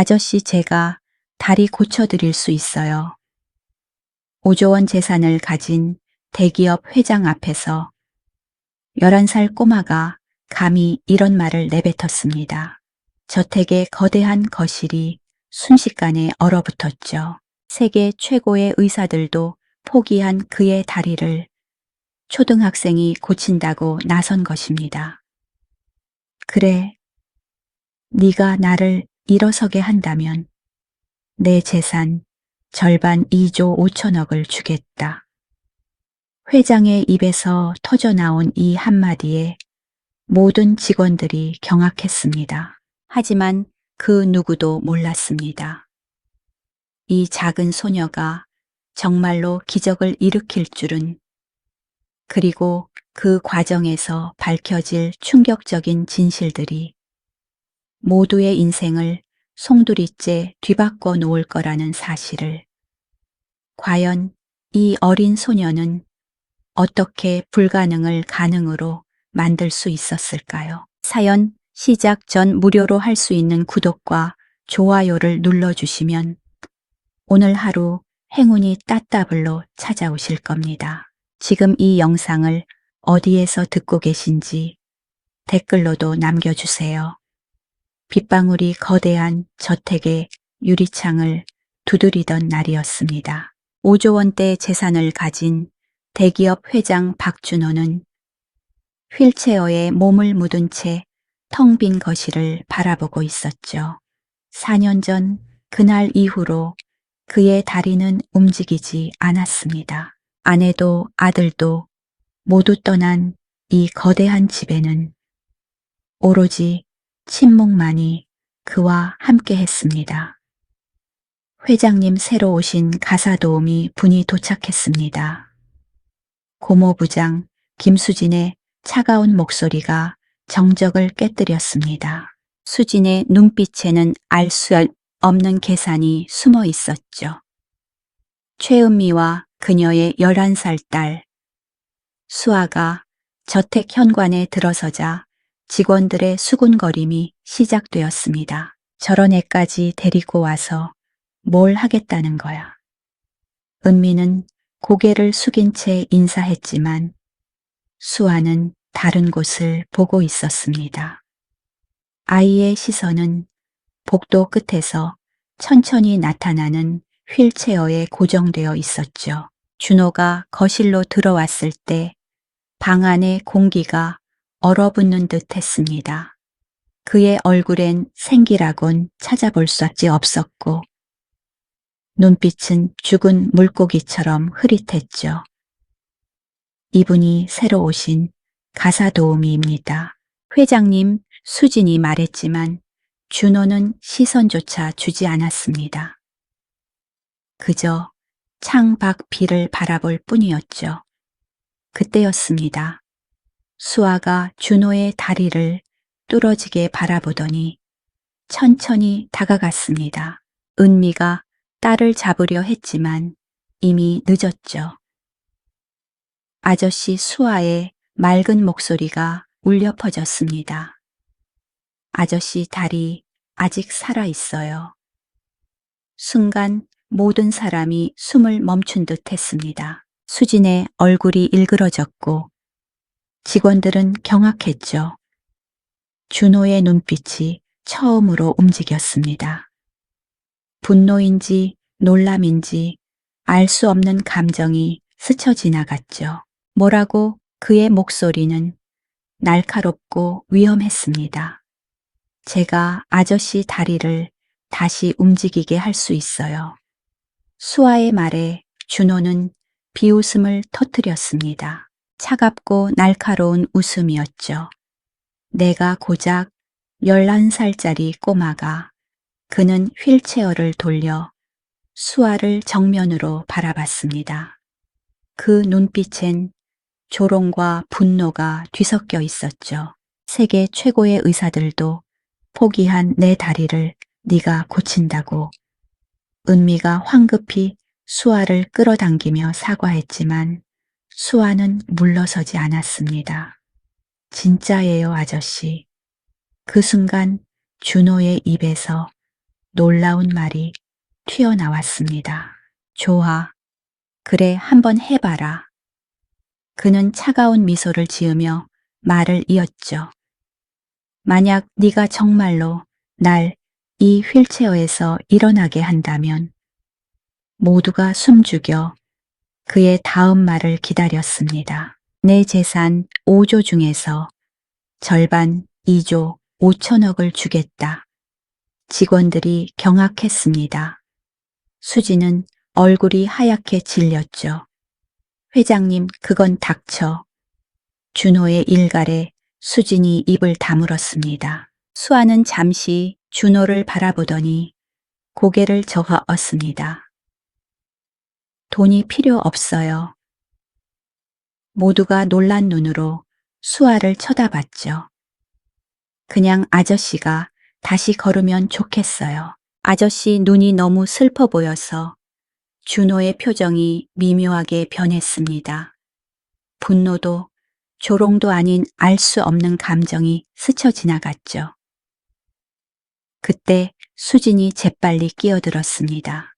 아저씨 제가 다리 고쳐드릴 수 있어요. 5조 원 재산을 가진 대기업 회장 앞에서 11살 꼬마가 감히 이런 말을 내뱉었습니다. 저택의 거대한 거실이 순식간에 얼어붙었죠. 세계 최고의 의사들도 포기한 그의 다리를 초등학생이 고친다고 나선 것입니다. 그래, 네가 나를 일어서게 한다면 내 재산 절반 2조 5천억을 주겠다. 회장의 입에서 터져나온 이 한마디에 모든 직원들이 경악했습니다. 하지만 그 누구도 몰랐습니다. 이 작은 소녀가 정말로 기적을 일으킬 줄은, 그리고 그 과정에서 밝혀질 충격적인 진실들이 모두의 인생을 송두리째 뒤바꿔 놓을 거라는 사실을. 과연 이 어린 소녀는 어떻게 불가능을 가능으로 만들 수 있었을까요? 사연 시작 전 무료로 할 수 있는 구독과 좋아요를 눌러주시면 오늘 하루 행운이 따따블로 찾아오실 겁니다. 지금 이 영상을 어디에서 듣고 계신지 댓글로도 남겨주세요. 빗방울이 거대한 저택의 유리창을 두드리던 날이었습니다. 5조 원대 재산을 가진 대기업 회장 박준호는 휠체어에 몸을 묻은 채 텅 빈 거실을 바라보고 있었죠. 4년 전 그날 이후로 그의 다리는 움직이지 않았습니다. 아내도 아들도 모두 떠난 이 거대한 집에는 오로지 침묵만이 그와 함께 했습니다. 회장님 새로 오신 가사도우미 분이 도착했습니다. 고모부장 김수진의 차가운 목소리가 정적을 깨뜨렸습니다. 수진의 눈빛에는 알 수 없는 계산이 숨어 있었죠. 최은미와 그녀의 11살 딸 수아가 저택 현관에 들어서자 직원들의 수군거림이 시작되었습니다. 저런 애까지 데리고 와서 뭘 하겠다는 거야. 은미는 고개를 숙인 채 인사했지만 수아는 다른 곳을 보고 있었습니다. 아이의 시선은 복도 끝에서 천천히 나타나는 휠체어에 고정되어 있었죠. 준호가 거실로 들어왔을 때 방 안의 공기가 얼어붙는 듯 했습니다. 그의 얼굴엔 생기라곤 찾아볼 수 없었고 눈빛은 죽은 물고기처럼 흐릿했죠. 이분이 새로 오신 가사도우미입니다. 회장님, 수진이 말했지만 준호는 시선조차 주지 않았습니다. 그저 창밖 비를 바라볼 뿐이었죠. 그때였습니다. 수아가 준호의 다리를 뚫어지게 바라보더니 천천히 다가갔습니다. 은미가 딸을 잡으려 했지만 이미 늦었죠. 아저씨 수아의 맑은 목소리가 울려 퍼졌습니다. 아저씨 다리 아직 살아 있어요. 순간 모든 사람이 숨을 멈춘 듯 했습니다. 수진의 얼굴이 일그러졌고 직원들은 경악했죠. 준호의 눈빛이 처음으로 움직였습니다. 분노인지 놀람인지 알 수 없는 감정이 스쳐 지나갔죠. 뭐라고? 그의 목소리는 날카롭고 위험했습니다. 제가 아저씨 다리를 다시 움직이게 할 수 있어요. 수아의 말에 준호는 비웃음을 터뜨렸습니다. 차갑고 날카로운 웃음이었죠. 내가 고작 11살짜리 꼬마가. 그는 휠체어를 돌려 수아를 정면으로 바라봤습니다. 그 눈빛엔 조롱과 분노가 뒤섞여 있었죠. 세계 최고의 의사들도 포기한 내 다리를 네가 고친다고. 은미가 황급히 수아를 끌어당기며 사과했지만 수아는 물러서지 않았습니다. 진짜예요, 아저씨. 그 순간 준호의 입에서 놀라운 말이 튀어나왔습니다. 좋아. 그래, 한번 해봐라. 그는 차가운 미소를 지으며 말을 이었죠. 만약 네가 정말로 날 이 휠체어에서 일어나게 한다면. 모두가 숨죽여 그의 다음 말을 기다렸습니다. 내 재산 5조 중에서 절반 2조 5천억을 주겠다. 직원들이 경악했습니다. 수지는 얼굴이 하얗게 질렸죠. 회장님, 그건 닥쳐. 준호의 일갈에 수진이 입을 다물었습니다. 수아는 잠시 준호를 바라보더니 고개를 저어었습니다. 돈이 필요 없어요. 모두가 놀란 눈으로 수아를 쳐다봤죠. 그냥 아저씨가 다시 걸으면 좋겠어요. 아저씨 눈이 너무 슬퍼 보여서 준호의 표정이 미묘하게 변했습니다. 분노도 조롱도 아닌 알 수 없는 감정이 스쳐 지나갔죠. 그때 수진이 재빨리 끼어들었습니다.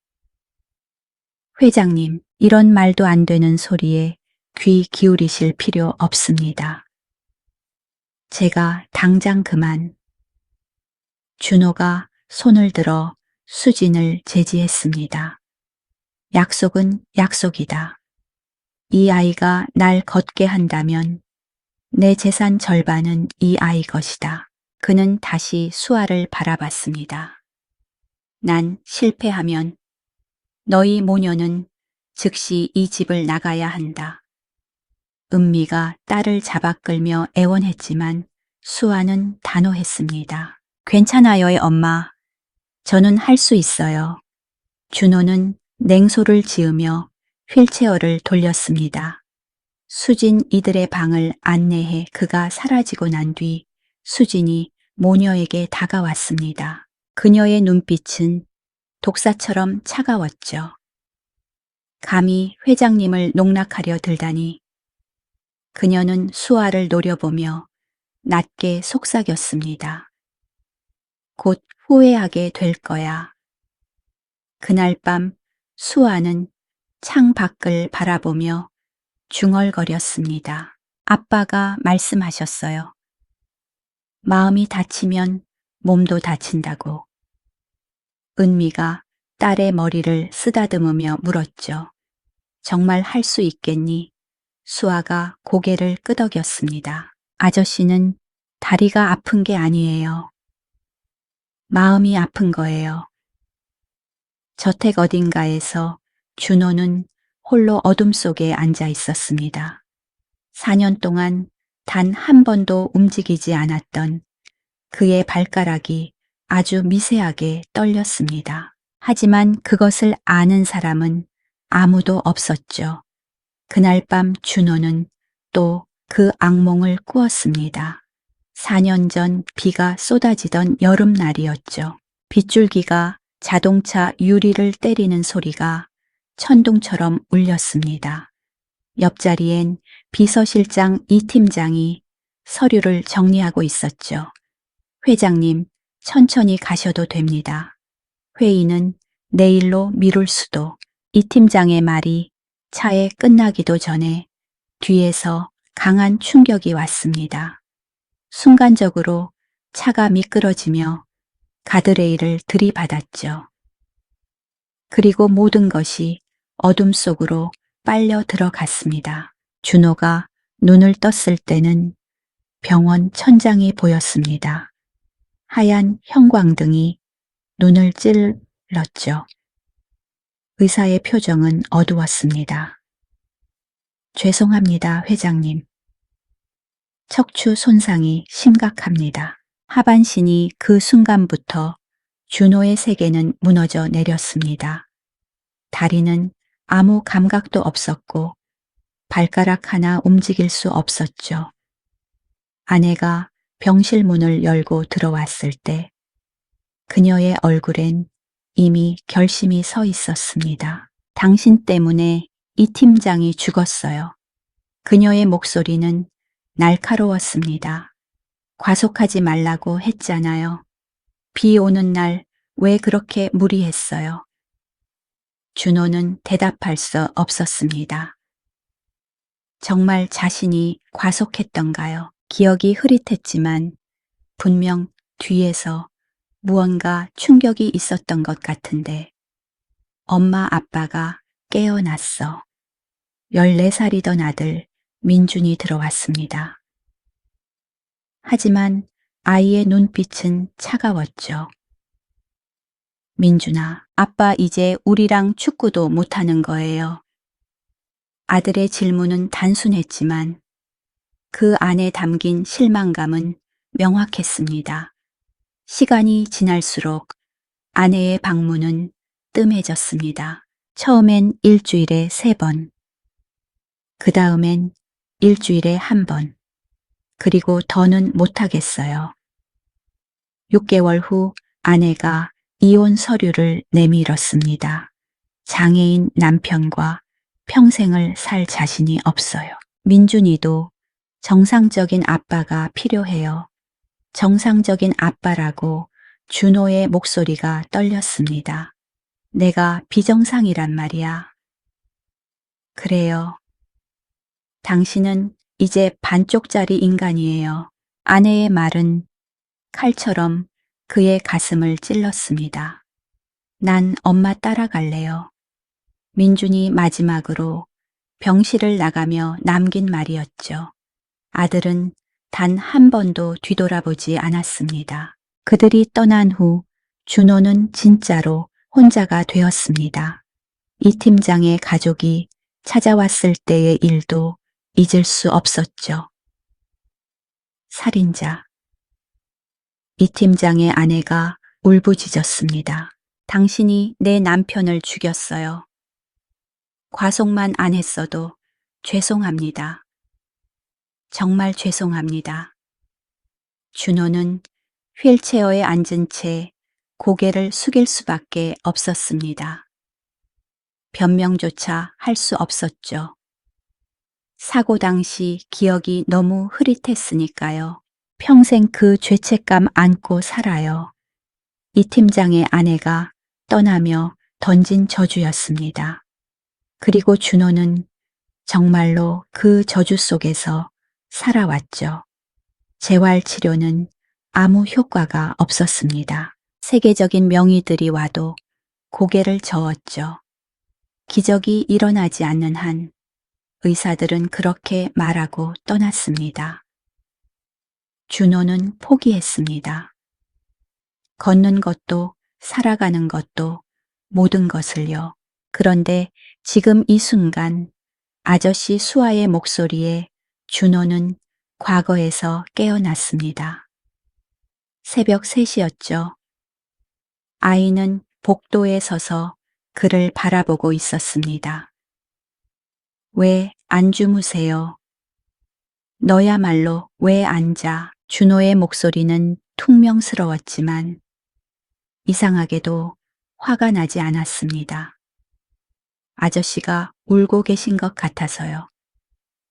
회장님, 이런 말도 안 되는 소리에 귀 기울이실 필요 없습니다. 제가 당장 그만. 준호가 손을 들어 수진을 제지했습니다. 약속은 약속이다. 이 아이가 날 걷게 한다면 내 재산 절반은 이 아이 것이다. 그는 다시 수아를 바라봤습니다. 난 실패하면 너희 모녀는 즉시 이 집을 나가야 한다. 은미가 딸을 잡아 끌며 애원했지만 수아는 단호했습니다. 괜찮아요의 엄마. 저는 할 수 있어요. 준호는 냉소를 지으며 휠체어를 돌렸습니다. 수진 이들의 방을 안내해 그가 사라지고 난 뒤 수진이 모녀에게 다가왔습니다. 그녀의 눈빛은 독사처럼 차가웠죠. 감히 회장님을 농락하려 들다니. 그녀는 수아를 노려보며 낮게 속삭였습니다. 곧 후회하게 될 거야. 그날 밤 수아는 창 밖을 바라보며 중얼거렸습니다. 아빠가 말씀하셨어요. 마음이 다치면 몸도 다친다고. 은미가 딸의 머리를 쓰다듬으며 물었죠. 정말 할 수 있겠니? 수아가 고개를 끄덕였습니다. 아저씨는 다리가 아픈 게 아니에요. 마음이 아픈 거예요. 저택 어딘가에서 준호는 홀로 어둠 속에 앉아 있었습니다. 4년 동안 단 한 번도 움직이지 않았던 그의 발가락이 아주 미세하게 떨렸습니다. 하지만 그것을 아는 사람은 아무도 없었죠. 그날 밤 준호는 또 그 악몽을 꾸었습니다. 4년 전 비가 쏟아지던 여름날이었죠. 빗줄기가 자동차 유리를 때리는 소리가 천둥처럼 울렸습니다. 옆자리엔 비서실장 이 팀장이 서류를 정리하고 있었죠. 회장님, 천천히 가셔도 됩니다. 회의는 내일로 미룰 수도. 이 팀장의 말이 차에 끝나기도 전에 뒤에서 강한 충격이 왔습니다. 순간적으로 차가 미끄러지며 가드레일을 들이받았죠. 그리고 모든 것이 어둠 속으로 빨려 들어갔습니다. 준호가 눈을 떴을 때는 병원 천장이 보였습니다. 하얀 형광등이 눈을 찔렀죠. 의사의 표정은 어두웠습니다. 죄송합니다, 회장님. 척추 손상이 심각합니다. 하반신이 그 순간부터 준호의 세계는 무너져 내렸습니다. 다리는 아무 감각도 없었고 발가락 하나 움직일 수 없었죠. 아내가 병실 문을 열고 들어왔을 때 그녀의 얼굴엔 이미 결심이 서 있었습니다. 당신 때문에 이 팀장이 죽었어요. 그녀의 목소리는 날카로웠습니다. 과속하지 말라고 했잖아요. 비 오는 날 왜 그렇게 무리했어요? 준호는 대답할 수 없었습니다. 정말 자신이 과속했던가요? 기억이 흐릿했지만 분명 뒤에서 무언가 충격이 있었던 것 같은데 엄마 아빠가 깨어났어. 14살이던 아들 민준이 들어왔습니다. 하지만 아이의 눈빛은 차가웠죠. 민준아, 아빠 이제 우리랑 축구도 못하는 거예요. 아들의 질문은 단순했지만 그 안에 담긴 실망감은 명확했습니다. 시간이 지날수록 아내의 방문은 뜸해졌습니다. 처음엔 일주일에 3번, 그 다음엔 일주일에 1번, 그리고 더는 못하겠어요. 6개월 후 아내가 이혼 서류를 내밀었습니다. 장애인 남편과 평생을 살 자신이 없어요. 민준이도 정상적인 아빠가 필요해요. 정상적인 아빠라고 준호의 목소리가 떨렸습니다. 내가 비정상이란 말이야. 그래요. 당신은 이제 반쪽짜리 인간이에요. 아내의 말은 칼처럼 그의 가슴을 찔렀습니다. 난 엄마 따라갈래요. 민준이 마지막으로 병실을 나가며 남긴 말이었죠. 아들은 단 한 번도 뒤돌아보지 않았습니다. 그들이 떠난 후 준호는 진짜로 혼자가 되었습니다. 이 팀장의 가족이 찾아왔을 때의 일도 잊을 수 없었죠. 살인자. 이 팀장의 아내가 울부짖었습니다. 당신이 내 남편을 죽였어요. 과속만 안 했어도 죄송합니다. 정말 죄송합니다. 준호는 휠체어에 앉은 채 고개를 숙일 수밖에 없었습니다. 변명조차 할 수 없었죠. 사고 당시 기억이 너무 흐릿했으니까요. 평생 그 죄책감 안고 살아요. 이 팀장의 아내가 떠나며 던진 저주였습니다. 그리고 준호는 정말로 그 저주 속에서 살아왔죠. 재활치료는 아무 효과가 없었습니다. 세계적인 명의들이 와도 고개를 저었죠. 기적이 일어나지 않는 한 의사들은 그렇게 말하고 떠났습니다. 준호는 포기했습니다. 걷는 것도 살아가는 것도 모든 것을요. 그런데 지금 이 순간 아저씨 수아의 목소리에 준호는 과거에서 깨어났습니다. 새벽 3시였죠. 아이는 복도에 서서 그를 바라보고 있었습니다. 왜 안 주무세요? 너야말로 왜 안 자? 준호의 목소리는 퉁명스러웠지만 이상하게도 화가 나지 않았습니다. 아저씨가 울고 계신 것 같아서요.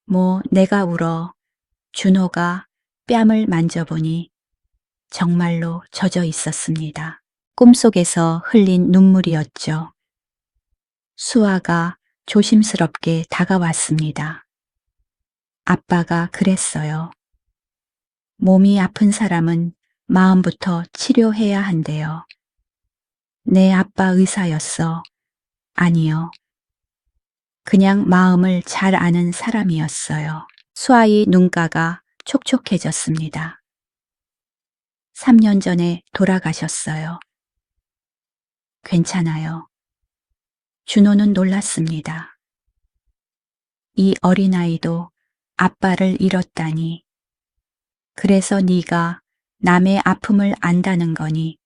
뭐 내가 울어. 준호가 뺨을 만져보니 정말로 젖어 있었습니다. 꿈속에서 흘린 눈물이었죠. 수아가 조심스럽게 다가왔습니다. 아빠가 그랬어요. 몸이 아픈 사람은 마음부터 치료해야 한대요. 내 아빠 의사였어. 아니요. 그냥 마음을 잘 아는 사람이었어요. 수아의 눈가가 촉촉해졌습니다. 3년 전에 돌아가셨어요. 괜찮아요. 준호는 놀랐습니다. 이 어린아이도 아빠를 잃었다니. 그래서 네가 남의 아픔을 안다는 거니.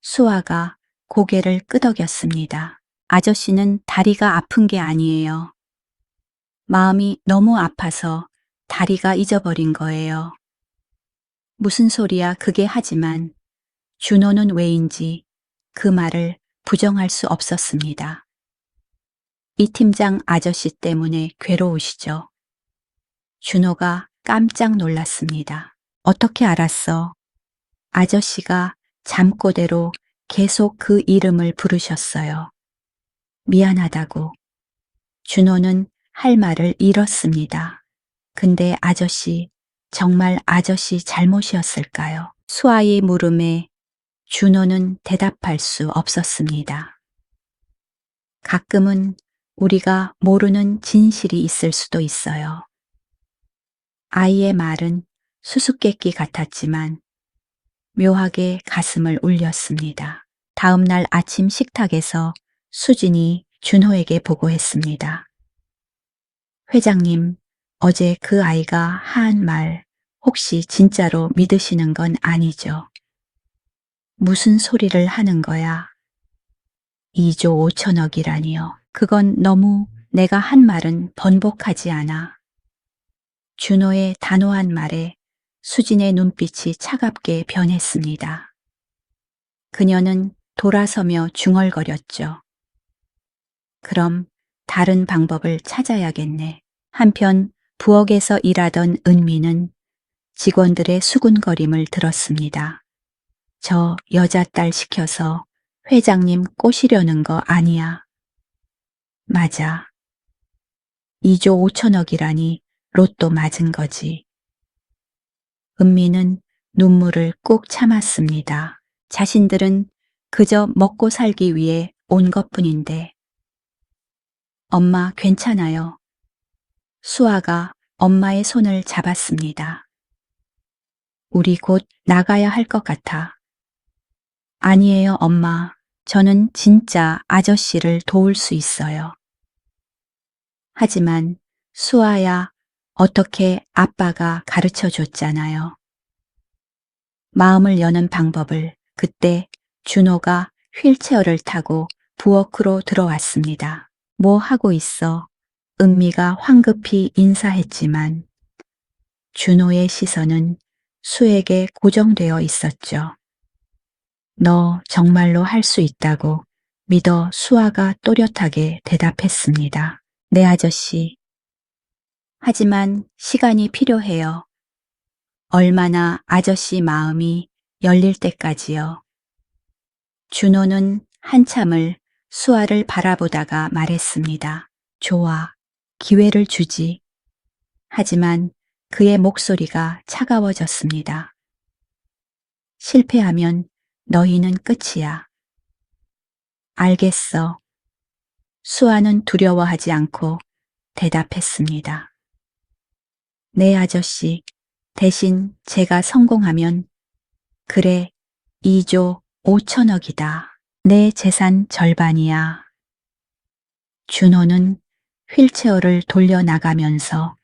수아가 고개를 끄덕였습니다. 아저씨는 다리가 아픈 게 아니에요. 마음이 너무 아파서 다리가 잊어버린 거예요. 무슨 소리야 그게 하지만 준호는 왜인지 그 말을 부정할 수 없었습니다. 이 팀장 아저씨 때문에 괴로우시죠? 준호가 깜짝 놀랐습니다. 어떻게 알았어? 아저씨가 잠꼬대로 계속 그 이름을 부르셨어요. 미안하다고. 준호는 할 말을 잃었습니다. 근데 아저씨, 정말 아저씨 잘못이었을까요? 수아의 물음에 준호는 대답할 수 없었습니다. 가끔은 우리가 모르는 진실이 있을 수도 있어요. 아이의 말은 수수께끼 같았지만 묘하게 가슴을 울렸습니다. 다음 날 아침 식탁에서 수진이 준호에게 보고했습니다. 회장님, 어제 그 아이가 한 말 혹시 진짜로 믿으시는 건 아니죠? 무슨 소리를 하는 거야? 2조 5천억이라니요. 그건 너무 내가 한 말은 번복하지 않아. 준호의 단호한 말에 수진의 눈빛이 차갑게 변했습니다. 그녀는 돌아서며 중얼거렸죠. 그럼 다른 방법을 찾아야겠네. 한편 부엌에서 일하던 은미는 직원들의 수군거림을 들었습니다. 저 여자 딸 시켜서 회장님 꼬시려는 거 아니야. 맞아. 2조 5천억이라니 로또 맞은 거지. 은미는 눈물을 꾹 참았습니다. 자신들은 그저 먹고 살기 위해 온 것뿐인데. 엄마 괜찮아요. 수아가 엄마의 손을 잡았습니다. 우리 곧 나가야 할 것 같아. 아니에요, 엄마. 저는 진짜 아저씨를 도울 수 있어요. 하지만 수아야, 어떻게 아빠가 가르쳐 줬잖아요. 마음을 여는 방법을 그때 준호가 휠체어를 타고 부엌으로 들어왔습니다. 뭐 하고 있어? 은미가 황급히 인사했지만 준호의 시선은 수에게 고정되어 있었죠. 너 정말로 할 수 있다고 믿어. 수아가 또렷하게 대답했습니다. 네, 아저씨. 하지만 시간이 필요해요. 얼마나 아저씨 마음이 열릴 때까지요. 준호는 한참을 수아를 바라보다가 말했습니다. 좋아, 기회를 주지. 하지만 그의 목소리가 차가워졌습니다. 실패하면 너희는 끝이야. 알겠어. 수아는 두려워하지 않고 대답했습니다. 네, 아저씨. 대신 제가 성공하면 그래, 2조 5천억이다. 내 재산 절반이야. 준호는 휠체어를 돌려나가면서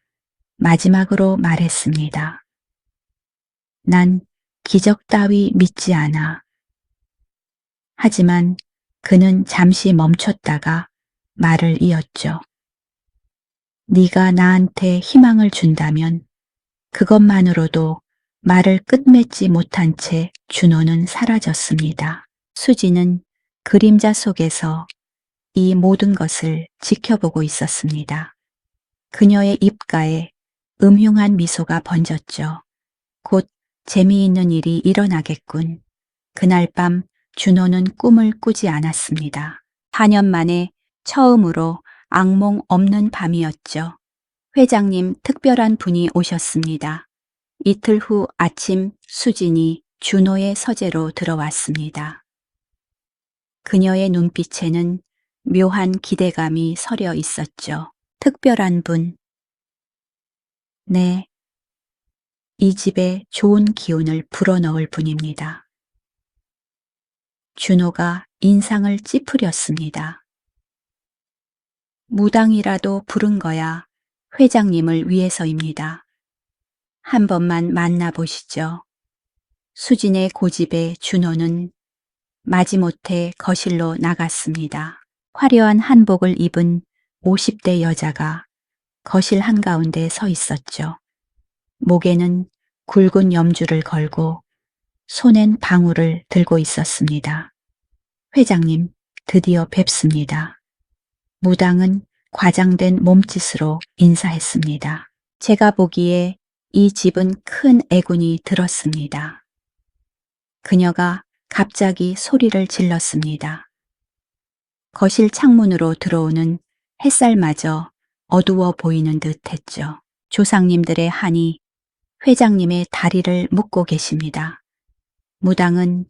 마지막으로 말했습니다. 난 기적 따위 믿지 않아. 하지만 그는 잠시 멈췄다가 말을 이었죠. 네가 나한테 희망을 준다면 그것만으로도 말을 끝맺지 못한 채 준호는 사라졌습니다. 수지는 그림자 속에서 이 모든 것을 지켜보고 있었습니다. 그녀의 입가에 음흉한 미소가 번졌죠. 곧 재미있는 일이 일어나겠군. 그날 밤 준호는 꿈을 꾸지 않았습니다. 4년 만에 처음으로 악몽 없는 밤이었죠. 회장님 특별한 분이 오셨습니다. 이틀 후 아침 수진이 준호의 서재로 들어왔습니다. 그녀의 눈빛에는 묘한 기대감이 서려 있었죠. 특별한 분. 네. 이 집에 좋은 기운을 불어넣을 분입니다. 준호가 인상을 찌푸렸습니다. 무당이라도 부른 거야 회장님을 위해서입니다. 한 번만 만나보시죠. 수진의 고집에 준호는 마지못해 거실로 나갔습니다. 화려한 한복을 입은 50대 여자가 거실 한가운데 서 있었죠. 목에는 굵은 염주를 걸고 손엔 방울을 들고 있었습니다. 회장님, 드디어 뵙습니다. 무당은 과장된 몸짓으로 인사했습니다. 제가 보기에 이 집은 큰 애군이 들었습니다. 그녀가 갑자기 소리를 질렀습니다. 거실 창문으로 들어오는 햇살마저 어두워 보이는 듯 했죠. 조상님들의 한이 회장님의 다리를 묶고 계십니다. 무당은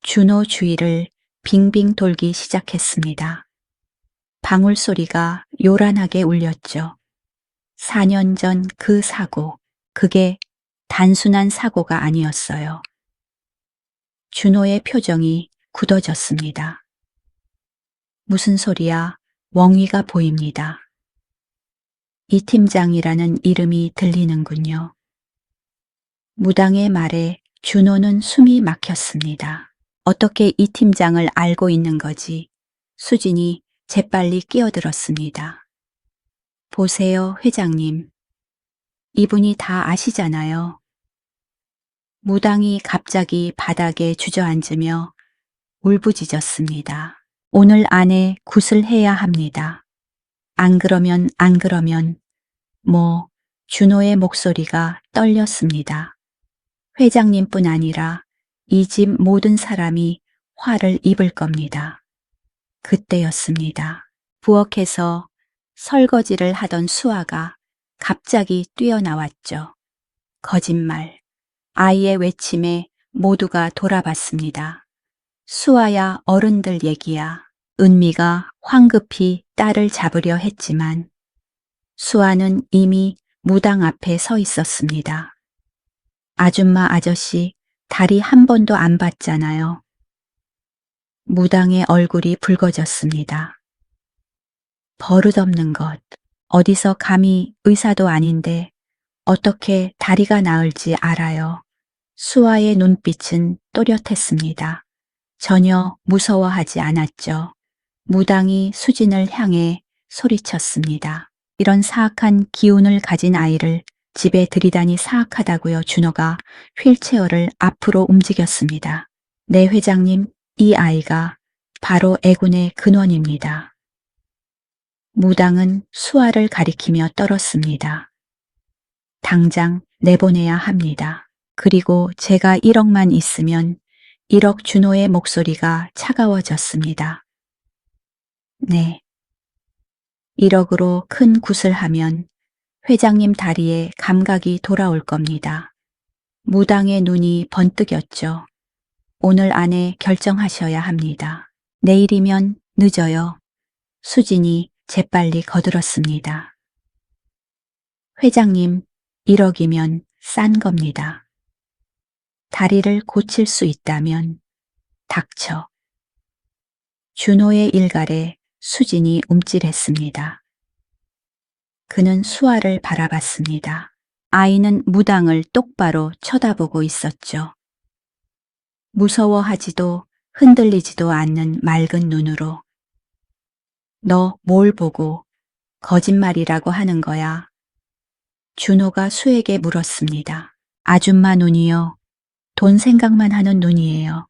준호 주위를 빙빙 돌기 시작했습니다. 방울 소리가 요란하게 울렸죠. 4년 전 그 사고, 그게 단순한 사고가 아니었어요. 준호의 표정이 굳어졌습니다. 무슨 소리야? 웡이가 보입니다. 이 팀장이라는 이름이 들리는군요. 무당의 말에 준호는 숨이 막혔습니다. 어떻게 이 팀장을 알고 있는 거지? 수진이 재빨리 끼어들었습니다. 보세요, 회장님. 이분이 다 아시잖아요. 무당이 갑자기 바닥에 주저앉으며 울부짖었습니다. 오늘 안에 굿을 해야 합니다. 안 그러면 준호의 목소리가 떨렸습니다. 회장님뿐 아니라 이 집 모든 사람이 화를 입을 겁니다. 그때였습니다. 부엌에서 설거지를 하던 수아가 갑자기 뛰어나왔죠. 거짓말. 아이의 외침에 모두가 돌아봤습니다. 수아야, 어른들 얘기야. 은미가 황급히 딸을 잡으려 했지만 수아는 이미 무당 앞에 서 있었습니다. 아줌마 아저씨 다리 한 번도 안 봤잖아요. 무당의 얼굴이 붉어졌습니다. 버릇없는 것. 어디서 감히 의사도 아닌데 어떻게 다리가 나을지 알아요. 수아의 눈빛은 또렷했습니다. 전혀 무서워하지 않았죠. 무당이 수진을 향해 소리쳤습니다. 이런 사악한 기운을 가진 아이를 집에 들이다니 사악하다고요. 준호가 휠체어를 앞으로 움직였습니다. 네, 회장님, 이 아이가 바로 애군의 근원입니다. 무당은 수아를 가리키며 떨었습니다. 당장 내보내야 합니다. 그리고 제가 1억만 있으면 1억. 준호의 목소리가 차가워졌습니다. 네. 1억으로 큰 굿을 하면 회장님 다리에 감각이 돌아올 겁니다. 무당의 눈이 번뜩였죠. 오늘 안에 결정하셔야 합니다. 내일이면 늦어요. 수진이 재빨리 거들었습니다. 회장님, 1억이면 싼 겁니다. 다리를 고칠 수 있다면 닥쳐. 준호의 일갈에 수진이 움찔했습니다. 그는 수아를 바라봤습니다. 아이는 무당을 똑바로 쳐다보고 있었죠. 무서워하지도 흔들리지도 않는 맑은 눈으로. 너 뭘 보고 거짓말이라고 하는 거야? 준호가 수에게 물었습니다. 아줌마 눈이요. 돈 생각만 하는 눈이에요.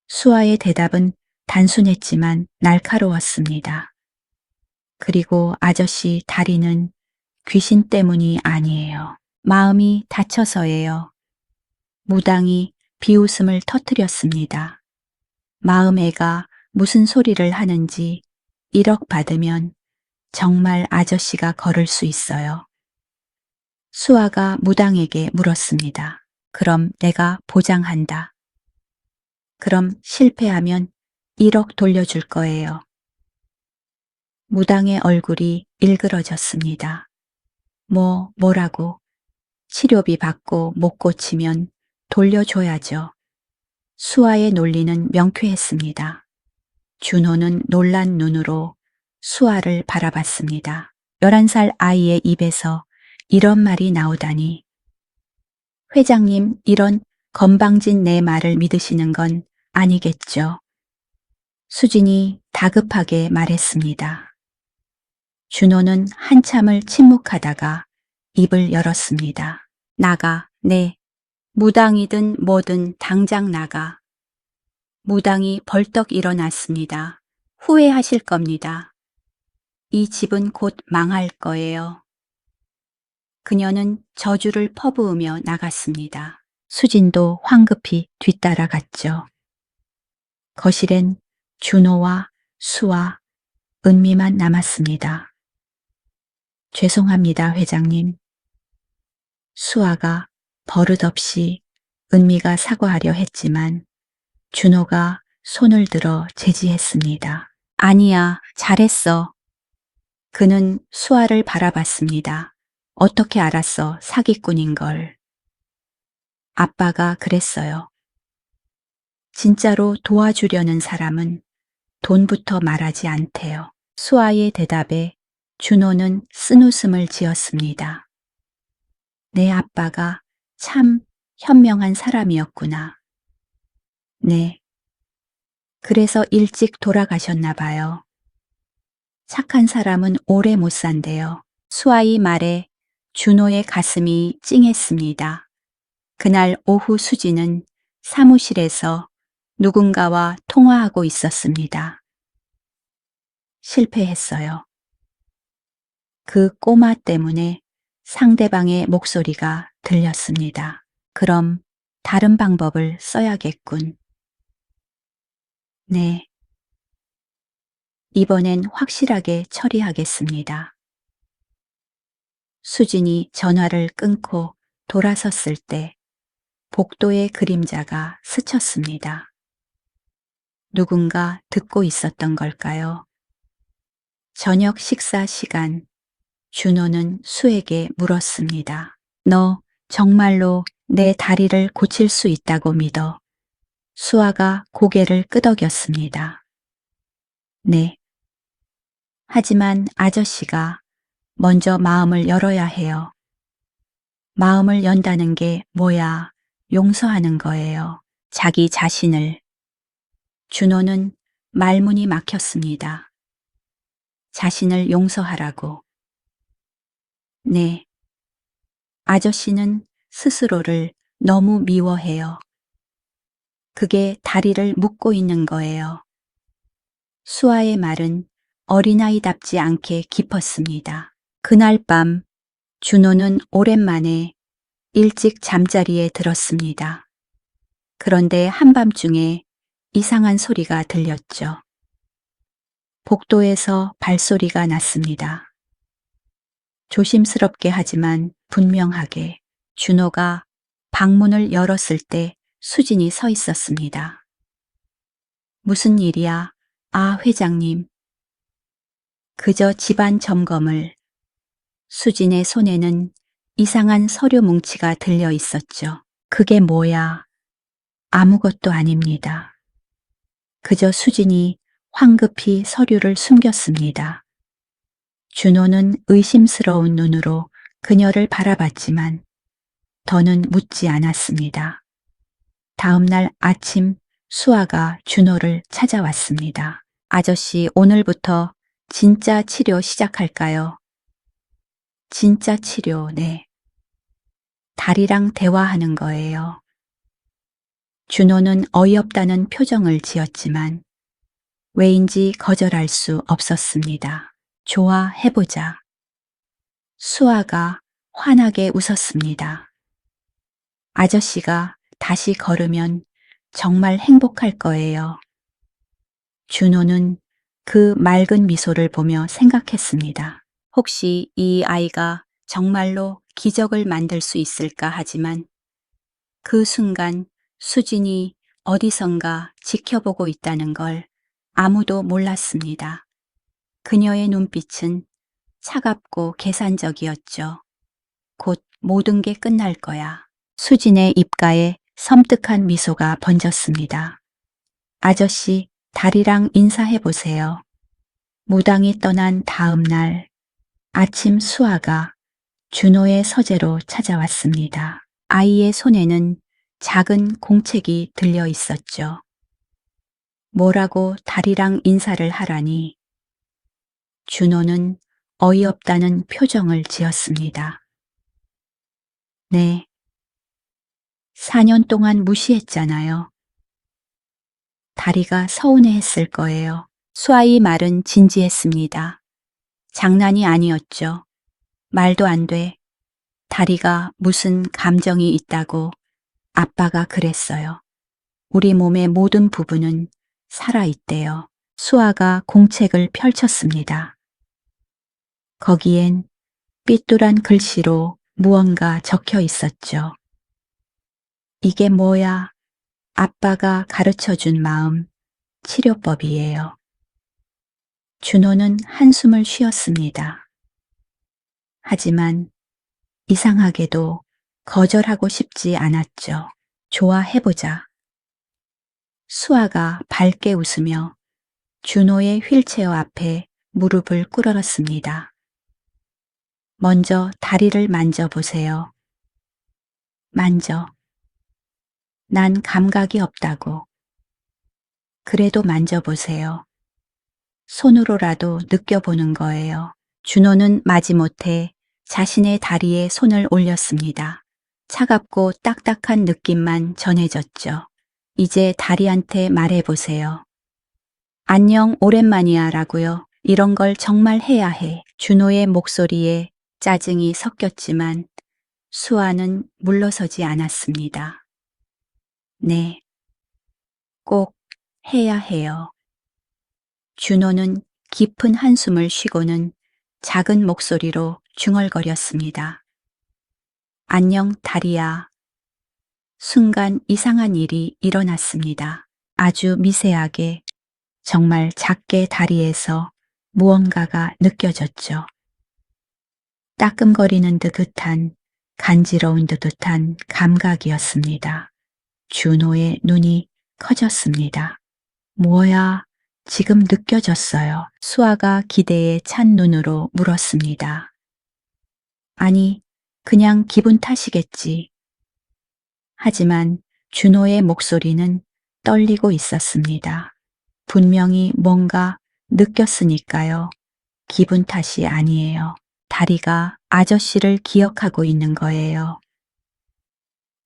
수아의 대답은 단순했지만 날카로웠습니다. 그리고 아저씨 다리는 귀신 때문이 아니에요. 마음이 다쳐서예요. 무당이 비웃음을 터뜨렸습니다. 마음 애가 무슨 소리를 하는지 1억 받으면 정말 아저씨가 걸을 수 있어요. 수아가 무당에게 물었습니다. 그럼 내가 보장한다. 그럼 실패하면 1억 돌려줄 거예요. 무당의 얼굴이 일그러졌습니다. 뭐라고? 치료비 받고 못 고치면 돌려줘야죠. 수아의 논리는 명쾌했습니다. 준호는 놀란 눈으로 수아를 바라봤습니다. 11살 아이의 입에서 이런 말이 나오다니. 회장님, 이런 건방진 내 말을 믿으시는 건 아니겠죠. 수진이 다급하게 말했습니다. 준호는 한참을 침묵하다가 입을 열었습니다. 나가, 네. 무당이든 뭐든 당장 나가. 무당이 벌떡 일어났습니다. 후회하실 겁니다. 이 집은 곧 망할 거예요. 그녀는 저주를 퍼부으며 나갔습니다. 수진도 황급히 뒤따라갔죠. 거실엔 준호와 수아, 은미만 남았습니다. 죄송합니다, 회장님. 수아가 버릇없이 은미가 사과하려 했지만 준호가 손을 들어 제지했습니다. 아니야, 잘했어. 그는 수아를 바라봤습니다. 어떻게 알았어, 사기꾼인 걸. 아빠가 그랬어요. 진짜로 도와주려는 사람은 돈부터 말하지 않대요. 수아의 대답에 준호는 쓴웃음을 지었습니다. 내 아빠가 참 현명한 사람이었구나. 네. 그래서 일찍 돌아가셨나 봐요. 착한 사람은 오래 못 산대요. 수아의 말에 준호의 가슴이 찡했습니다. 그날 오후 수지는 사무실에서 누군가와 통화하고 있었습니다. 실패했어요. 그 꼬마 때문에 상대방의 목소리가 들렸습니다. 그럼 다른 방법을 써야겠군. 네. 이번엔 확실하게 처리하겠습니다. 수진이 전화를 끊고 돌아섰을 때 복도의 그림자가 스쳤습니다. 누군가 듣고 있었던 걸까요? 저녁 식사 시간, 준호는 수에게 물었습니다. 너 정말로 내 다리를 고칠 수 있다고 믿어? 수아가 고개를 끄덕였습니다. 네. 하지만 아저씨가 먼저 마음을 열어야 해요. 마음을 연다는 게 뭐야? 용서하는 거예요. 자기 자신을. 준호는 말문이 막혔습니다. 자신을 용서하라고. 네. 아저씨는 스스로를 너무 미워해요. 그게 다리를 묶고 있는 거예요. 수아의 말은 어린아이답지 않게 깊었습니다. 그날 밤 준호는 오랜만에 일찍 잠자리에 들었습니다. 그런데 한밤중에 이상한 소리가 들렸죠. 복도에서 발소리가 났습니다. 조심스럽게 하지만 분명하게 준호가 방문을 열었을 때 수진이 서 있었습니다. 무슨 일이야? 아, 회장님. 그저 집안 점검을. 수진의 손에는 이상한 서류 뭉치가 들려 있었죠. 그게 뭐야? 아무것도 아닙니다. 그저 수진이 황급히 서류를 숨겼습니다. 준호는 의심스러운 눈으로 그녀를 바라봤지만 더는 묻지 않았습니다. 다음 날 아침 수아가 준호를 찾아왔습니다. 아저씨, 오늘부터 진짜 치료 시작할까요? 진짜 치료, 네. 다리랑 대화하는 거예요. 준호는 어이없다는 표정을 지었지만 왜인지 거절할 수 없었습니다. 좋아, 해보자. 수아가 환하게 웃었습니다. 아저씨가 다시 걸으면 정말 행복할 거예요. 준호는 그 맑은 미소를 보며 생각했습니다. 혹시 이 아이가 정말로 기적을 만들 수 있을까 하지만 그 순간 수진이 어디선가 지켜보고 있다는 걸 아무도 몰랐습니다. 그녀의 눈빛은 차갑고 계산적이었죠. 곧 모든 게 끝날 거야. 수진의 입가에 섬뜩한 미소가 번졌습니다. 아저씨, 다리랑 인사해 보세요. 무당이 떠난 다음 날 아침 수아가 준호의 서재로 찾아왔습니다. 아이의 손에는 작은 공책이 들려 있었죠. 뭐라고 다리랑 인사를 하라니. 준호는 어이없다는 표정을 지었습니다. 네. 4년 동안 무시했잖아요. 다리가 서운해했을 거예요. 수아의 말은 진지했습니다. 장난이 아니었죠. 말도 안 돼. 다리가 무슨 감정이 있다고 아빠가 그랬어요. 우리 몸의 모든 부분은 살아있대요. 수아가 공책을 펼쳤습니다. 거기엔 삐뚤한 글씨로 무언가 적혀 있었죠. 이게 뭐야? 아빠가 가르쳐준 마음 치료법이에요. 준호는 한숨을 쉬었습니다. 하지만 이상하게도 거절하고 싶지 않았죠. 좋아해보자. 수아가 밝게 웃으며 준호의 휠체어 앞에 무릎을 꿇었습니다. 먼저 다리를 만져보세요. 만져. 난 감각이 없다고. 그래도 만져보세요. 손으로라도 느껴보는 거예요. 준호는 마지못해 자신의 다리에 손을 올렸습니다. 차갑고 딱딱한 느낌만 전해졌죠. 이제 다리한테 말해보세요. 안녕, 오랜만이야 라고요. 이런 걸 정말 해야 해. 준호의 목소리에 짜증이 섞였지만 수아는 물러서지 않았습니다. 네, 꼭 해야 해요. 준호는 깊은 한숨을 쉬고는 작은 목소리로 중얼거렸습니다. 안녕, 다리야. 순간 이상한 일이 일어났습니다. 아주 미세하게, 정말 작게 다리에서 무언가가 느껴졌죠. 따끔거리는 듯한, 간지러운 듯한 감각이었습니다. 준호의 눈이 커졌습니다. 뭐야, 지금 느껴졌어요. 수아가 기대에 찬 눈으로 물었습니다. 아니, 그냥 기분 탓이겠지. 하지만 준호의 목소리는 떨리고 있었습니다. 분명히 뭔가 느꼈으니까요. 기분 탓이 아니에요. 다리가 아저씨를 기억하고 있는 거예요.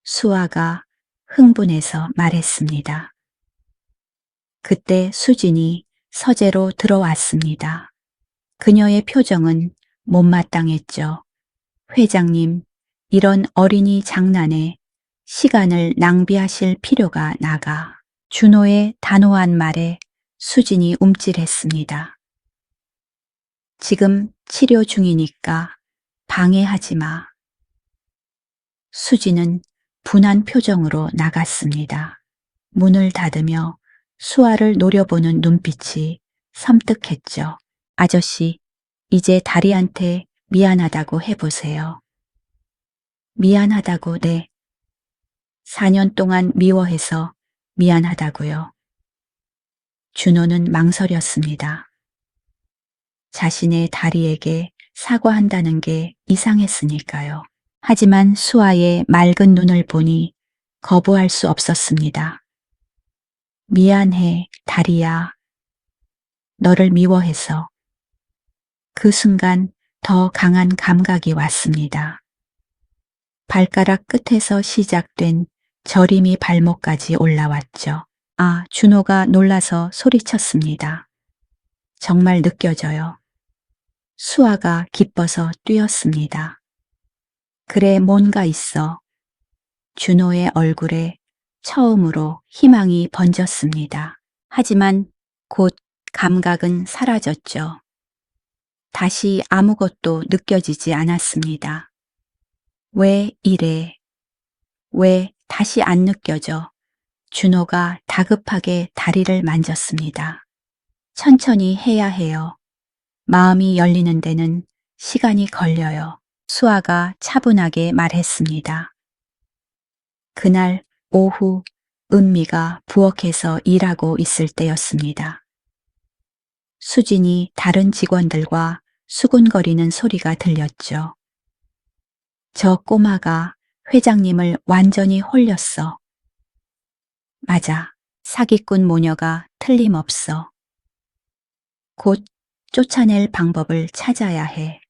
수아가 흥분해서 말했습니다. 그때 수진이 서재로 들어왔습니다. 그녀의 표정은 못마땅했죠. 회장님, 이런 어린이 장난에 시간을 낭비하실 필요가 나가. 준호의 단호한 말에 수진이 움찔했습니다. 지금 치료 중이니까 방해하지 마. 수진은 분한 표정으로 나갔습니다. 문을 닫으며 수아를 노려보는 눈빛이 섬뜩했죠. 아저씨, 이제 다리한테 미안하다고 해보세요. 미안하다고, 네. 4년 동안 미워해서 미안하다고요. 준호는 망설였습니다. 자신의 다리에게 사과한다는 게 이상했으니까요. 하지만 수아의 맑은 눈을 보니 거부할 수 없었습니다. 미안해, 다리야. 너를 미워해서. 그 순간 더 강한 감각이 왔습니다. 발가락 끝에서 시작된 저림이 발목까지 올라왔죠. 아, 준호가 놀라서 소리쳤습니다. 정말 느껴져요. 수아가 기뻐서 뛰었습니다. 그래, 뭔가 있어. 준호의 얼굴에 처음으로 희망이 번졌습니다. 하지만 곧 감각은 사라졌죠. 다시 아무것도 느껴지지 않았습니다. 왜 이래? 왜 다시 안 느껴져? 준호가 다급하게 다리를 만졌습니다. 천천히 해야 해요. 마음이 열리는 데는 시간이 걸려요. 수아가 차분하게 말했습니다. 그날 오후 은미가 부엌에서 일하고 있을 때였습니다. 수진이 다른 직원들과 수군거리는 소리가 들렸죠. 저 꼬마가 회장님을 완전히 홀렸어. 맞아. 사기꾼 모녀가 틀림없어. 곧 쫓아낼 방법을 찾아야 해.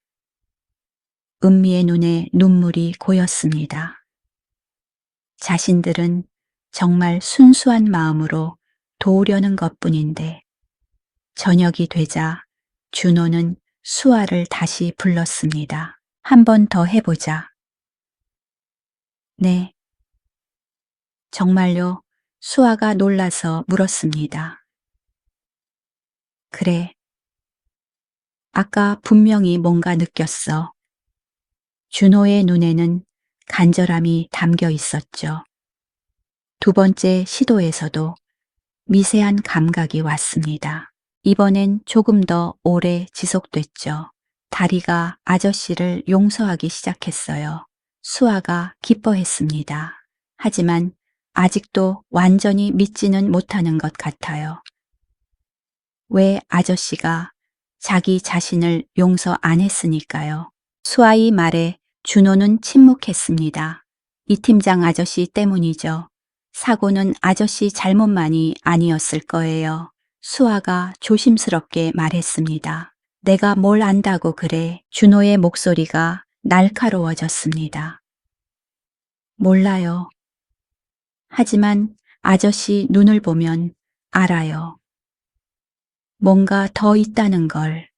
은미의 눈에 눈물이 고였습니다. 자신들은 정말 순수한 마음으로 도우려는 것뿐인데 저녁이 되자 준호는 수아를 다시 불렀습니다. 한 번 더 해보자. 네. 정말요? 수아가 놀라서 물었습니다. 그래. 아까 분명히 뭔가 느꼈어. 준호의 눈에는 간절함이 담겨 있었죠. 두 번째 시도에서도 미세한 감각이 왔습니다. 이번엔 조금 더 오래 지속됐죠. 다리가 아저씨를 용서하기 시작했어요. 수아가 기뻐했습니다. 하지만 아직도 완전히 믿지는 못하는 것 같아요. 왜 아저씨가 자기 자신을 용서 안 했으니까요. 수아의 말에 준호는 침묵했습니다. 이 팀장 아저씨 때문이죠. 사고는 아저씨 잘못만이 아니었을 거예요. 수아가 조심스럽게 말했습니다. 내가 뭘 안다고 그래. 준호의 목소리가 날카로워졌습니다. 몰라요. 하지만 아저씨 눈을 보면 알아요. 뭔가 더 있다는 걸.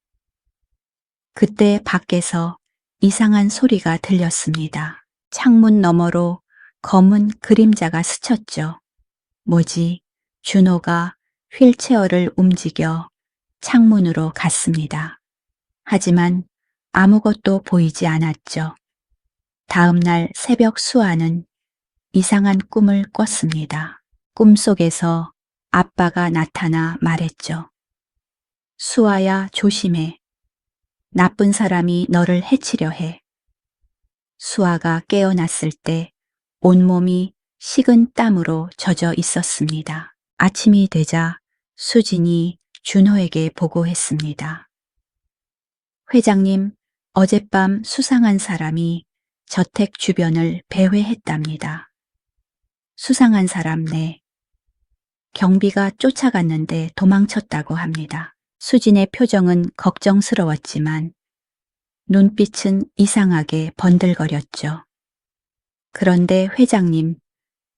그때 밖에서 이상한 소리가 들렸습니다. 창문 너머로 검은 그림자가 스쳤죠. 뭐지? 준호가 휠체어를 움직여 창문으로 갔습니다. 하지만 아무것도 보이지 않았죠. 다음 날 새벽 수아는 이상한 꿈을 꿨습니다. 꿈속에서 아빠가 나타나 말했죠. 수아야, 조심해. 나쁜 사람이 너를 해치려 해. 수아가 깨어났을 때 온몸이 식은 땀으로 젖어 있었습니다. 아침이 되자 수진이 준호에게 보고했습니다. 회장님, 어젯밤 수상한 사람이 저택 주변을 배회했답니다. 수상한 사람 네. 경비가 쫓아갔는데 도망쳤다고 합니다. 수진의 표정은 걱정스러웠지만 눈빛은 이상하게 번들거렸죠. 그런데 회장님,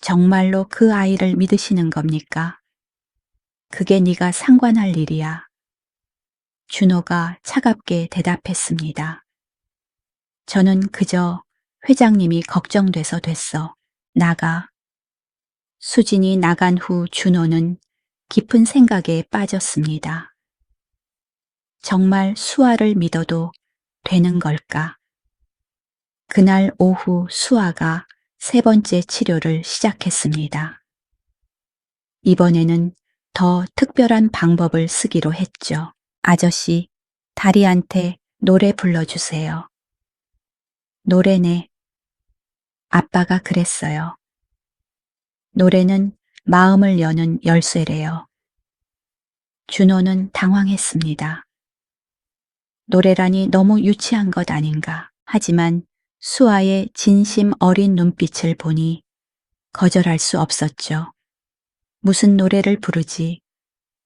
정말로 그 아이를 믿으시는 겁니까? 그게 네가 상관할 일이야. 준호가 차갑게 대답했습니다. 저는 그저 회장님이 걱정돼서 됐어. 나가. 수진이 나간 후 준호는 깊은 생각에 빠졌습니다. 정말 수아를 믿어도 되는 걸까? 그날 오후 수아가 세 번째 치료를 시작했습니다. 이번에는 더 특별한 방법을 쓰기로 했죠. 아저씨, 다리한테 노래 불러주세요. 노래네. 아빠가 그랬어요. 노래는 마음을 여는 열쇠래요. 준호는 당황했습니다. 노래라니 너무 유치한 것 아닌가. 하지만 수아의 진심 어린 눈빛을 보니 거절할 수 없었죠. 무슨 노래를 부르지?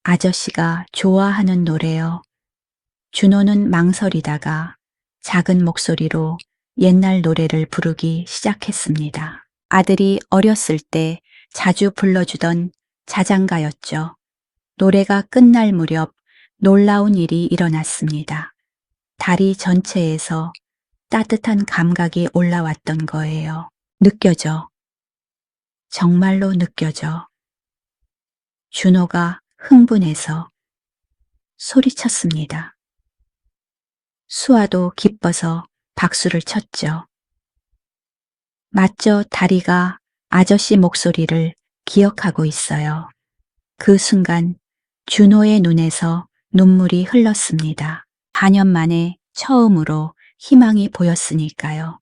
아저씨가 좋아하는 노래요. 준호는 망설이다가 작은 목소리로 옛날 노래를 부르기 시작했습니다. 아들이 어렸을 때 자주 불러주던 자장가였죠. 노래가 끝날 무렵 놀라운 일이 일어났습니다. 다리 전체에서 따뜻한 감각이 올라왔던 거예요. 느껴져. 정말로 느껴져. 준호가 흥분해서 소리쳤습니다. 수아도 기뻐서 박수를 쳤죠. 맞죠? 다리가 아저씨 목소리를 기억하고 있어요. 그 순간 준호의 눈에서 눈물이 흘렀습니다. 4년 만에 처음으로 희망이 보였으니까요.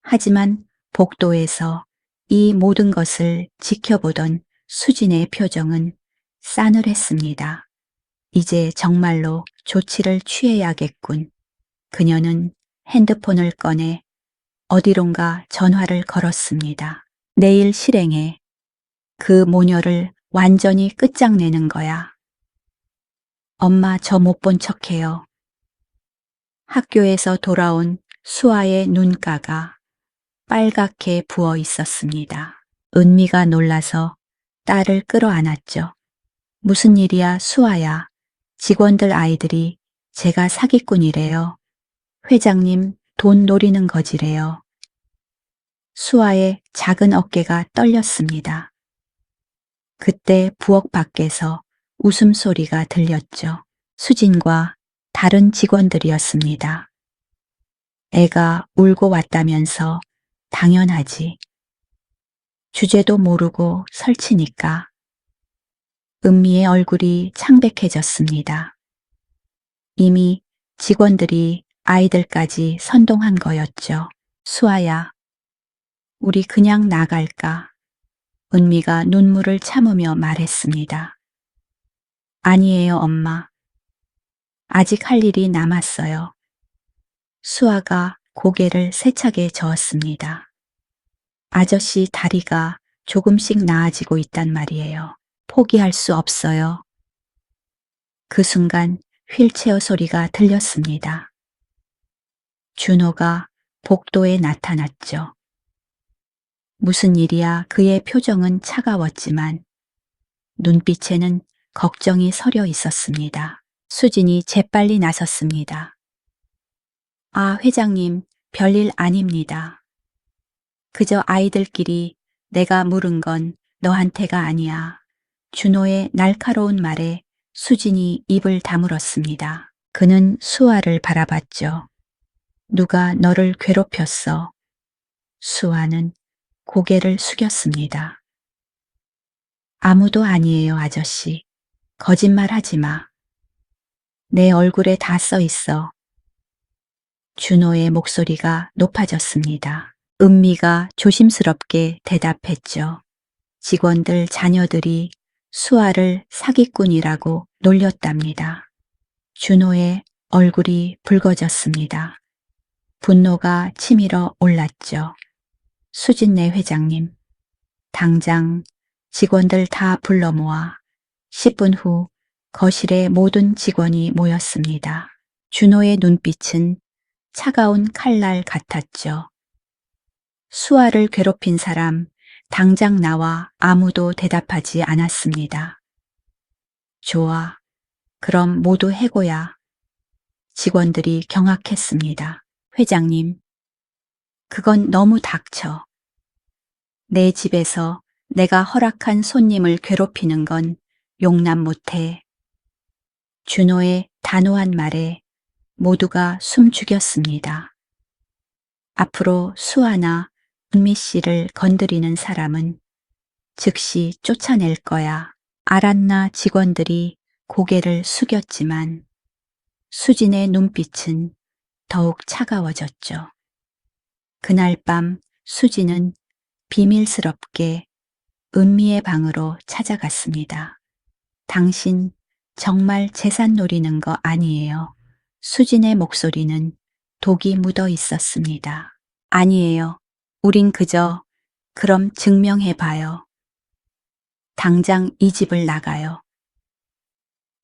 하지만 복도에서 이 모든 것을 지켜보던 수진의 표정은 싸늘했습니다. 이제 정말로 조치를 취해야겠군. 그녀는 핸드폰을 꺼내 어디론가 전화를 걸었습니다. 내일 실행해. 그 모녀를 완전히 끝장내는 거야. 엄마 저 못 본 척해요. 학교에서 돌아온 수아의 눈가가 빨갛게 부어 있었습니다. 은미가 놀라서 딸을 끌어안았죠. 무슨 일이야, 수아야. 직원들 아이들이 제가 사기꾼이래요. 회장님 돈 노리는 거지래요. 수아의 작은 어깨가 떨렸습니다. 그때 부엌 밖에서 웃음소리가 들렸죠. 수진과 다른 직원들이었습니다. 애가 울고 왔다면서 당연하지. 주제도 모르고 설치니까. 은미의 얼굴이 창백해졌습니다. 이미 직원들이 아이들까지 선동한 거였죠. 수아야, 우리 그냥 나갈까? 은미가 눈물을 참으며 말했습니다. 아니에요, 엄마. 아직 할 일이 남았어요. 수아가 고개를 세차게 저었습니다. 아저씨 다리가 조금씩 나아지고 있단 말이에요. 포기할 수 없어요. 그 순간 휠체어 소리가 들렸습니다. 준호가 복도에 나타났죠. 무슨 일이야? 그의 표정은 차가웠지만 눈빛에는 걱정이 서려 있었습니다. 수진이 재빨리 나섰습니다. 아, 회장님, 별일 아닙니다. 그저 아이들끼리 내가 물은 건 너한테가 아니야. 준호의 날카로운 말에 수진이 입을 다물었습니다. 그는 수아를 바라봤죠. 누가 너를 괴롭혔어? 수아는 고개를 숙였습니다. 아무도 아니에요, 아저씨. 거짓말 하지 마. 내 얼굴에 다 써 있어. 준호의 목소리가 높아졌습니다. 은미가 조심스럽게 대답했죠. 직원들 자녀들이 수아를 사기꾼이라고 놀렸답니다. 준호의 얼굴이 붉어졌습니다. 분노가 치밀어 올랐죠. 수진네 회장님, 당장 직원들 다 불러 모아 10분 후 거실에 모든 직원이 모였습니다. 준호의 눈빛은 차가운 칼날 같았죠. 수아를 괴롭힌 사람 당장 나와. 아무도 대답하지 않았습니다. 좋아. 그럼 모두 해고야. 직원들이 경악했습니다. 회장님, 그건 너무 닥쳐. 내 집에서 내가 허락한 손님을 괴롭히는 건 용납 못해. 준호의 단호한 말에 모두가 숨죽였습니다. 앞으로 수아나 은미 씨를 건드리는 사람은 즉시 쫓아낼 거야. 알았나? 직원들이 고개를 숙였지만 수진의 눈빛은 더욱 차가워졌죠. 그날 밤 수진은 비밀스럽게 은미의 방으로 찾아갔습니다. 당신 정말 재산 노리는 거 아니에요. 수진의 목소리는 독이 묻어 있었습니다. 아니에요. 우린 그저 그럼 증명해봐요. 당장 이 집을 나가요.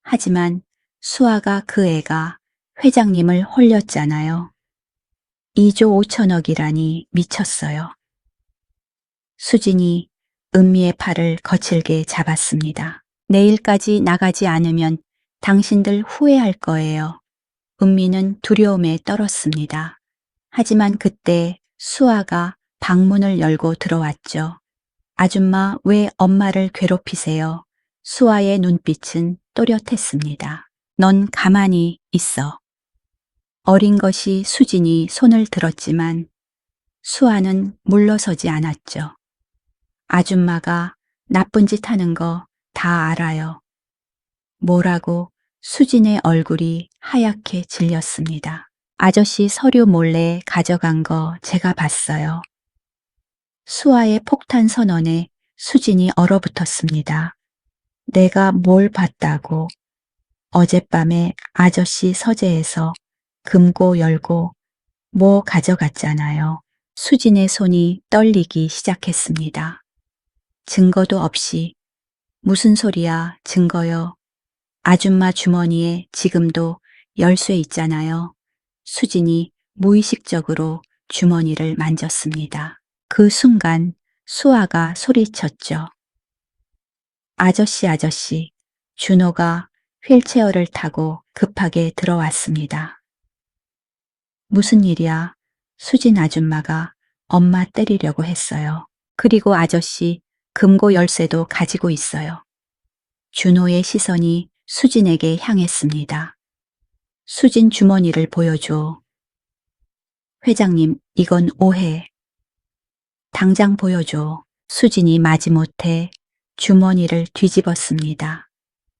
하지만 수아가 그 애가 회장님을 홀렸잖아요. 2조 5천억이라니 미쳤어요. 수진이 은미의 팔을 거칠게 잡았습니다. 내일까지 나가지 않으면 당신들 후회할 거예요. 은미는 두려움에 떨었습니다. 하지만 그때 수아가 방문을 열고 들어왔죠. 아줌마, 왜 엄마를 괴롭히세요? 수아의 눈빛은 또렷했습니다. 넌 가만히 있어. 어린 것이 수진이 손을 들었지만 수아는 물러서지 않았죠. 아줌마가 나쁜 짓 하는 거 다 알아요. 뭐라고? 수진의 얼굴이 하얗게 질렸습니다. 아저씨 서류 몰래 가져간 거 제가 봤어요. 수아의 폭탄 선언에 수진이 얼어붙었습니다. 내가 뭘 봤다고? 어젯밤에 아저씨 서재에서 금고 열고 뭐 가져갔잖아요. 수진의 손이 떨리기 시작했습니다. 증거도 없이. 무슨 소리야, 증거요. 아줌마 주머니에 지금도 열쇠 있잖아요. 수진이 무의식적으로 주머니를 만졌습니다. 그 순간 수아가 소리쳤죠. 아저씨, 아저씨. 준호가 휠체어를 타고 급하게 들어왔습니다. 무슨 일이야? 수진 아줌마가 엄마 때리려고 했어요. 그리고 아저씨 금고 열쇠도 가지고 있어요. 준호의 시선이 수진에게 향했습니다. 수진 주머니를 보여줘. 회장님, 이건 오해. 당장 보여줘. 수진이 마지못해 주머니를 뒤집었습니다.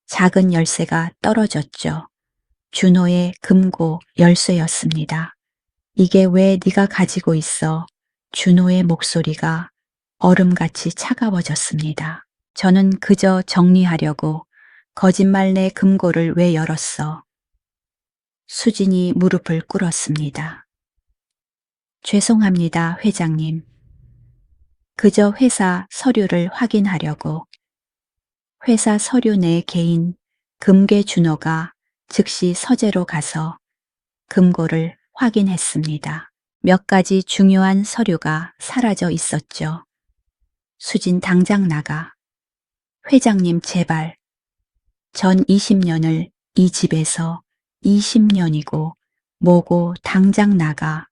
작은 열쇠가 떨어졌죠. 준호의 금고 열쇠였습니다. 이게 왜 네가 가지고 있어? 준호의 목소리가 얼음같이 차가워졌습니다. 저는 그저 정리하려고. 거짓말. 내 금고를 왜 열었어? 수진이 무릎을 꿇었습니다. 죄송합니다, 회장님. 그저 회사 서류를 확인하려고. 회사 서류 내 개인 금괴. 준호가 즉시 서재로 가서 금고를 확인했습니다. 몇 가지 중요한 서류가 사라져 있었죠. 수진, 당장 나가. 회장님, 제발. 전 20년을 이 집에서 20년이고 뭐고. 당장 나가.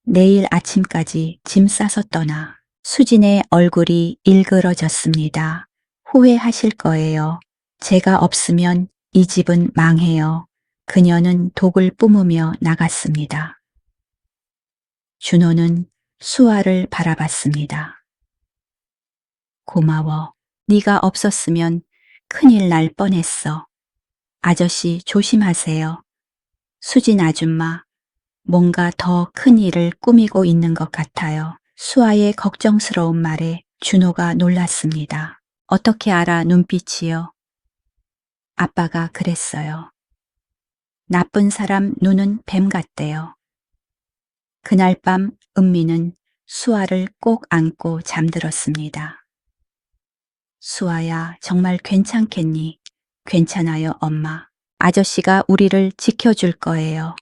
내일 아침까지 짐 싸서 떠나. 수진의 얼굴이 일그러졌습니다. 후회하실 거예요. 제가 없으면 이 집은 망해요. 그녀는 독을 뿜으며 나갔습니다. 준호는 수아를 바라봤습니다. 고마워. 네가 없었으면 큰일 날 뻔했어. 아저씨, 조심하세요. 수진 아줌마, 뭔가 더 큰 일을 꾸미고 있는 것 같아요. 수아의 걱정스러운 말에 준호가 놀랐습니다. 어떻게 알아? 눈빛이요. 아빠가 그랬어요. 나쁜 사람 눈은 뱀 같대요. 그날 밤 은미는 수아를 꼭 안고 잠들었습니다. 수아야, 정말 괜찮겠니? 괜찮아요, 엄마. 아저씨가 우리를 지켜줄 거예요.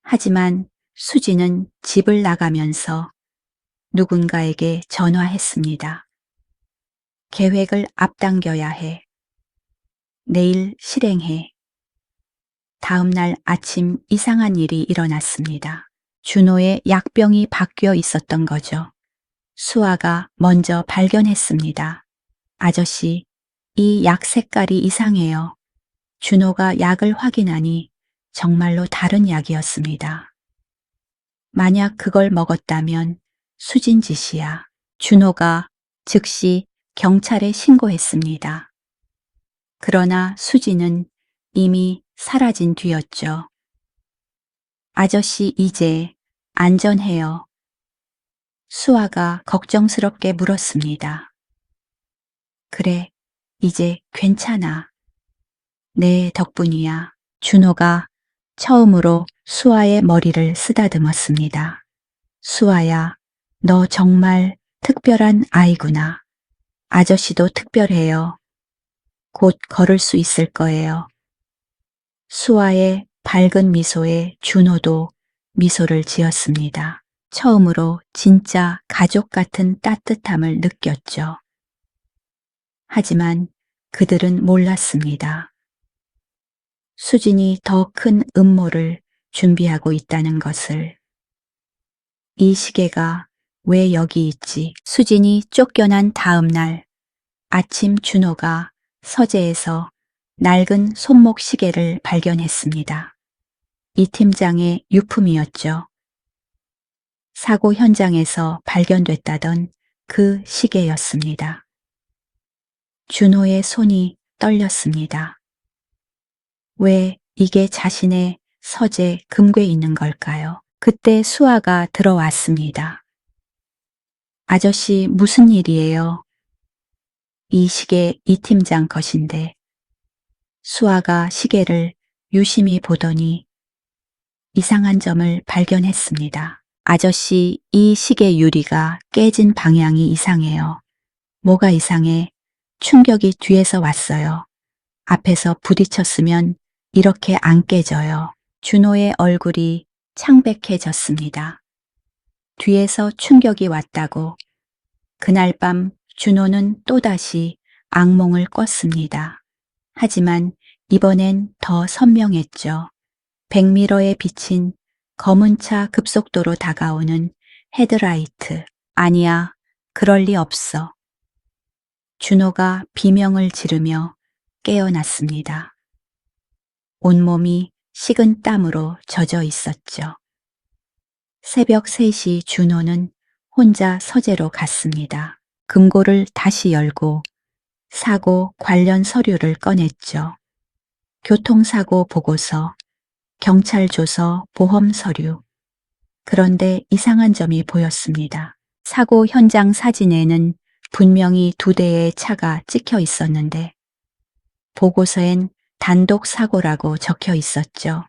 하지만 수지는 집을 나가면서 누군가에게 전화했습니다. 계획을 앞당겨야 해. 내일 실행해. 다음 날 아침 이상한 일이 일어났습니다. 준호의 약병이 바뀌어 있었던 거죠. 수아가 먼저 발견했습니다. 아저씨, 이 약 색깔이 이상해요. 준호가 약을 확인하니 정말로 다른 약이었습니다. 만약 그걸 먹었다면 수진 짓이야. 준호가 즉시 경찰에 신고했습니다. 그러나 수진은 이미 사라진 뒤였죠. 아저씨, 이제 안전해요. 수아가 걱정스럽게 물었습니다. 그래, 이제 괜찮아. 네, 덕분이야. 준호가 처음으로 수아의 머리를 쓰다듬었습니다. 수아야, 너 정말 특별한 아이구나. 아저씨도 특별해요. 곧 걸을 수 있을 거예요. 수아의 밝은 미소에 준호도 미소를 지었습니다. 처음으로 진짜 가족 같은 따뜻함을 느꼈죠. 하지만 그들은 몰랐습니다. 수진이 더 큰 음모를 준비하고 있다는 것을. 이 시계가 왜 여기 있지? 수진이 쫓겨난 다음 날 아침 준호가 서재에서 낡은 손목 시계를 발견했습니다. 이 팀장의 유품이었죠. 사고 현장에서 발견됐다던 그 시계였습니다. 준호의 손이 떨렸습니다. 왜 이게 자신의 서재 금괴에 있는 걸까요? 그때 수아가 들어왔습니다. 아저씨, 무슨 일이에요? 이 시계 이 팀장 것인데. 수아가 시계를 유심히 보더니 이상한 점을 발견했습니다. 아저씨, 이 시계 유리가 깨진 방향이 이상해요. 뭐가 이상해? 충격이 뒤에서 왔어요. 앞에서 부딪혔으면 이렇게 안 깨져요. 준호의 얼굴이 창백해졌습니다. 뒤에서 충격이 왔다고. 그날 밤 준호는 또다시 악몽을 꿨습니다. 하지만 이번엔 더 선명했죠. 백미러에 비친 검은 차 급속도로 다가오는 헤드라이트. 아니야, 그럴 리 없어. 준호가 비명을 지르며 깨어났습니다. 온몸이 식은 땀으로 젖어 있었죠. 새벽 3시 준호는 혼자 서재로 갔습니다. 금고를 다시 열고 사고 관련 서류를 꺼냈죠. 교통사고 보고서, 경찰 조서, 보험 서류. 그런데 이상한 점이 보였습니다. 사고 현장 사진에는 분명히 2대의 차가 찍혀 있었는데 보고서엔 단독 사고라고 적혀 있었죠.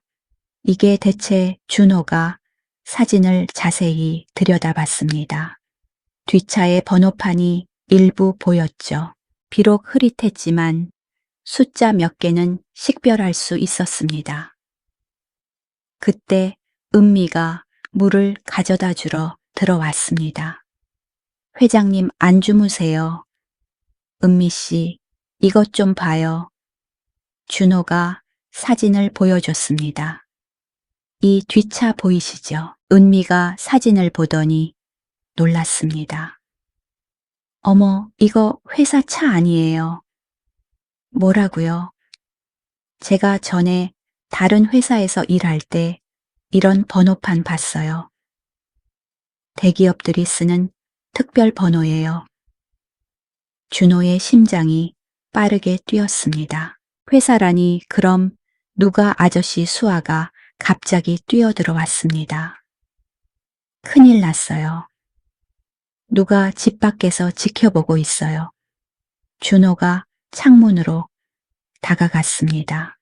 이게 대체 준호가 사진을 자세히 들여다봤습니다. 뒷차의 번호판이 일부 보였죠. 비록 흐릿했지만 숫자 몇 개는 식별할 수 있었습니다. 그때 은미가 물을 가져다 주러 들어왔습니다. 회장님 안 주무세요. 은미 씨, 이것 좀 봐요. 준호가 사진을 보여줬습니다. 이 뒷차 보이시죠? 은미가 사진을 보더니 놀랐습니다. 어머, 이거 회사 차 아니에요. 뭐라고요? 제가 전에 다른 회사에서 일할 때 이런 번호판 봤어요. 대기업들이 쓰는 특별 번호예요. 준호의 심장이 빠르게 뛰었습니다. 회사라니 그럼 누가 아저씨 수아가 갑자기 뛰어들어왔습니다. 큰일 났어요. 누가 집 밖에서 지켜보고 있어요. 준호가 창문으로 다가갔습니다.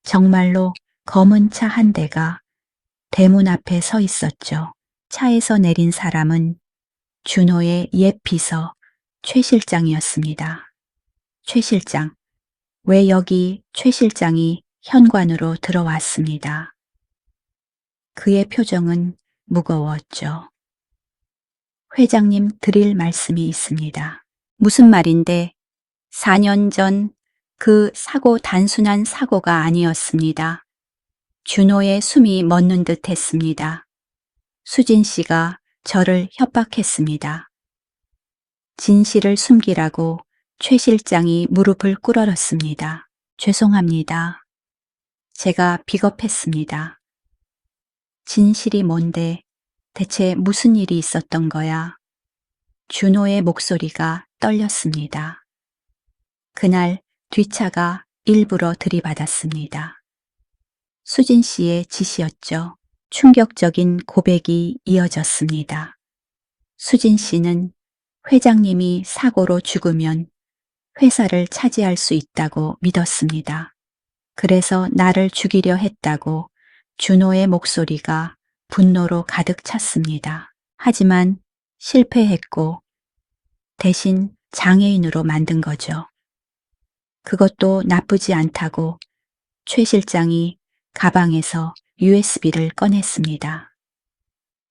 정말로 검은 차 한 대가 대문 앞에 서 있었죠. 차에서 내린 사람은 준호의 옛 비서 최 실장이었습니다. 최 실장, 왜 여기 최 실장이 현관으로 들어왔습니다. 그의 표정은 무거웠죠. 회장님 드릴 말씀이 있습니다. 무슨 말인데 4년 전 그 사고 단순한 사고가 아니었습니다. 준호의 숨이 멎는 듯 했습니다. 수진 씨가 저를 협박했습니다. 진실을 숨기라고 최 실장이 무릎을 꿇어렸습니다. 죄송합니다. 제가 비겁했습니다. 진실이 뭔데 대체 무슨 일이 있었던 거야? 준호의 목소리가 떨렸습니다. 그날 뒷차가 일부러 들이받았습니다. 수진 씨의 짓이었죠. 충격적인 고백이 이어졌습니다. 수진 씨는 회장님이 사고로 죽으면 회사를 차지할 수 있다고 믿었습니다. 그래서 나를 죽이려 했다고 준호의 목소리가 분노로 가득 찼습니다. 하지만 실패했고 대신 장애인으로 만든 거죠. 그것도 나쁘지 않다고 최 실장이 가방에서 USB를 꺼냈습니다.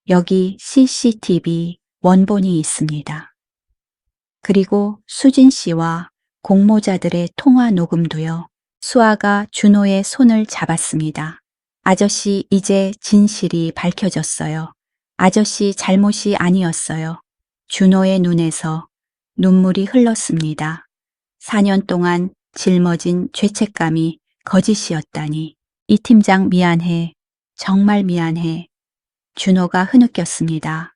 여기 CCTV 원본이 있습니다. 그리고 수진 씨와 공모자들의 통화 녹음도요. 수아가 준호의 손을 잡았습니다. 아저씨, 이제 진실이 밝혀졌어요. 아저씨 잘못이 아니었어요. 준호의 눈에서 눈물이 흘렀습니다. 4년 동안 짊어진 죄책감이 거짓이었다니. 이 팀장 미안해. 정말 미안해. 준호가 흐느꼈습니다.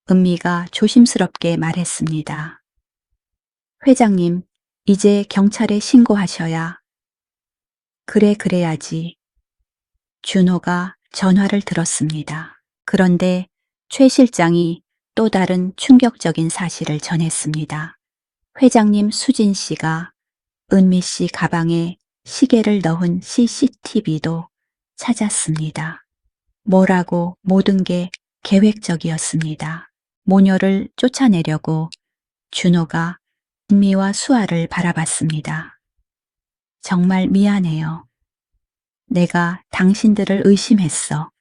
은미가 조심스럽게 말했습니다. 회장님, 이제 경찰에 신고하셔야. 그래야지. 준호가 전화를 들었습니다. 그런데 최 실장이 또 다른 충격적인 사실을 전했습니다. 회장님 수진 씨가 은미 씨 가방에 시계를 넣은 CCTV도 찾았습니다. 뭐라고 모든 게 계획적이었습니다. 모녀를 쫓아내려고 준호가 은미와 수아를 바라봤습니다. 정말 미안해요. 내가 당신들을 의심했어.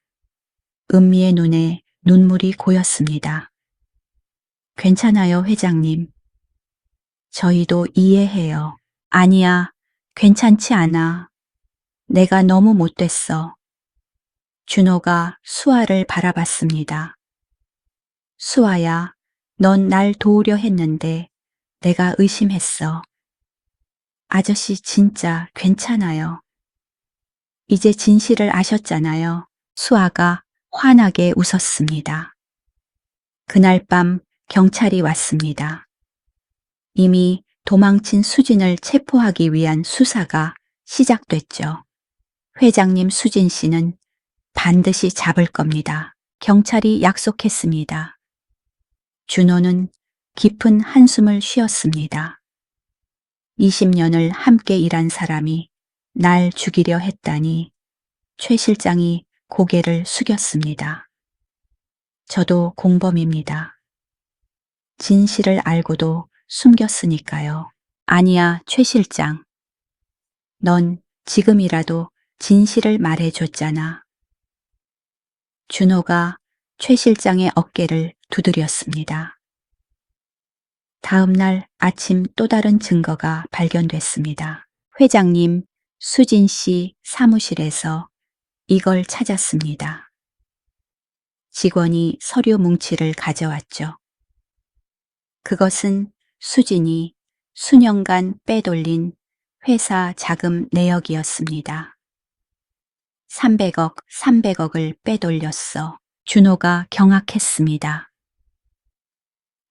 은미의 눈에 눈물이 고였습니다. 괜찮아요, 회장님. 저희도 이해해요. 아니야, 괜찮지 않아. 내가 너무 못됐어. 준호가 수아를 바라봤습니다. 수아야, 넌 날 도우려 했는데 내가 의심했어. 아저씨 진짜 괜찮아요. 이제 진실을 아셨잖아요. 수아가 환하게 웃었습니다. 그날 밤 경찰이 왔습니다. 이미 도망친 수진을 체포하기 위한 수사가 시작됐죠. 회장님 수진 씨는 반드시 잡을 겁니다. 경찰이 약속했습니다. 준호는 깊은 한숨을 쉬었습니다. 20년을 함께 일한 사람이 날 죽이려 했다니 최 실장이 고개를 숙였습니다. 저도 공범입니다. 진실을 알고도 숨겼으니까요. 아니야, 최 실장. 넌 지금이라도 진실을 말해줬잖아. 준호가 최 실장의 어깨를 두드렸습니다. 다음 날 아침 또 다른 증거가 발견됐습니다. 회장님, 수진 씨 사무실에서 이걸 찾았습니다. 직원이 서류 뭉치를 가져왔죠. 그것은 수진이 수년간 빼돌린 회사 자금 내역이었습니다. 300억을 빼돌렸어. 준호가 경악했습니다.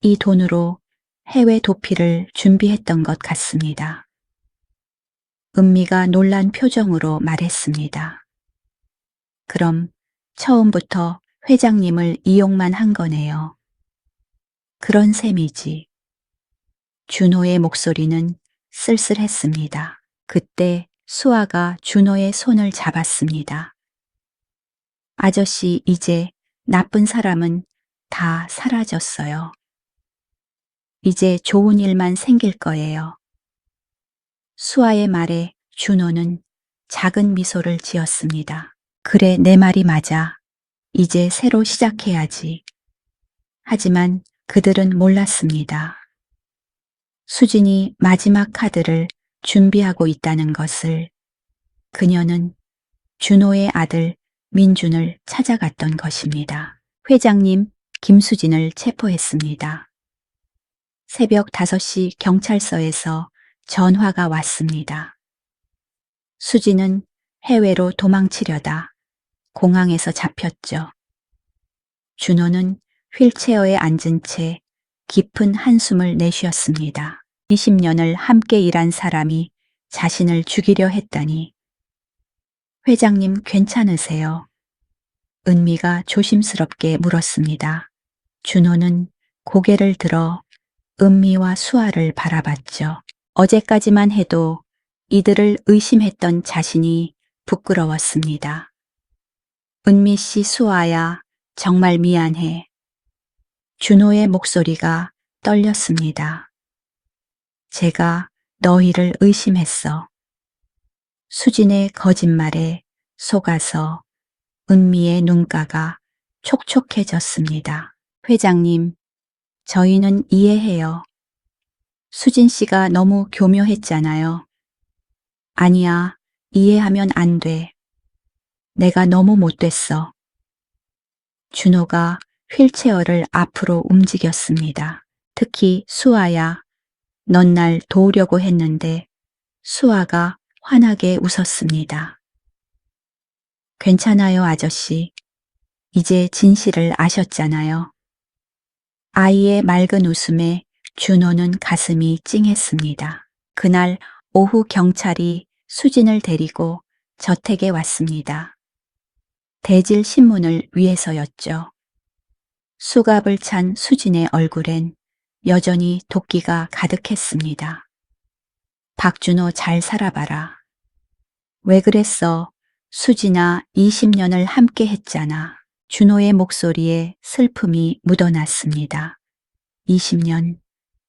이 돈으로 해외 도피를 준비했던 것 같습니다. 은미가 놀란 표정으로 말했습니다. 그럼 처음부터 회장님을 이용만 한 거네요. 그런 셈이지. 준호의 목소리는 쓸쓸했습니다. 그때 수아가 준호의 손을 잡았습니다. 아저씨, 이제 나쁜 사람은 다 사라졌어요. 이제 좋은 일만 생길 거예요. 수아의 말에 준호는 작은 미소를 지었습니다. 그래, 내 말이 맞아. 이제 새로 시작해야지. 하지만 그들은 몰랐습니다. 수진이 마지막 카드를 준비하고 있다는 것을. 그녀는 준호의 아들 민준을 찾아갔던 것입니다. 회장님, 김수진을 체포했습니다. 새벽 5시 경찰서에서 전화가 왔습니다. 수진은 해외로 도망치려다 공항에서 잡혔죠. 준호는 휠체어에 앉은 채 깊은 한숨을 내쉬었습니다. 20년을 함께 일한 사람이 자신을 죽이려 했다니. 회장님 괜찮으세요? 은미가 조심스럽게 물었습니다. 준호는 고개를 들어 은미와 수아를 바라봤죠. 어제까지만 해도 이들을 의심했던 자신이 부끄러웠습니다. 은미 씨, 수아야, 정말 미안해. 준호의 목소리가 떨렸습니다. 제가 너희를 의심했어. 수진의 거짓말에 속아서. 은미의 눈가가 촉촉해졌습니다. 회장님, 저희는 이해해요. 수진 씨가 너무 교묘했잖아요. 아니야, 이해하면 안 돼. 내가 너무 못됐어. 준호가 휠체어를 앞으로 움직였습니다. 특히 수아야, 넌 날 도우려고 했는데. 수아가 환하게 웃었습니다. 괜찮아요, 아저씨. 이제 진실을 아셨잖아요. 아이의 맑은 웃음에 준호는 가슴이 찡했습니다. 그날 오후 경찰이 수진을 데리고 저택에 왔습니다. 대질 신문을 위해서였죠. 수갑을 찬 수진의 얼굴엔 여전히 도끼가 가득했습니다. 박준호 잘 살아봐라. 왜 그랬어? 수진아, 20년을 함께 했잖아. 준호의 목소리에 슬픔이 묻어났습니다. 20년,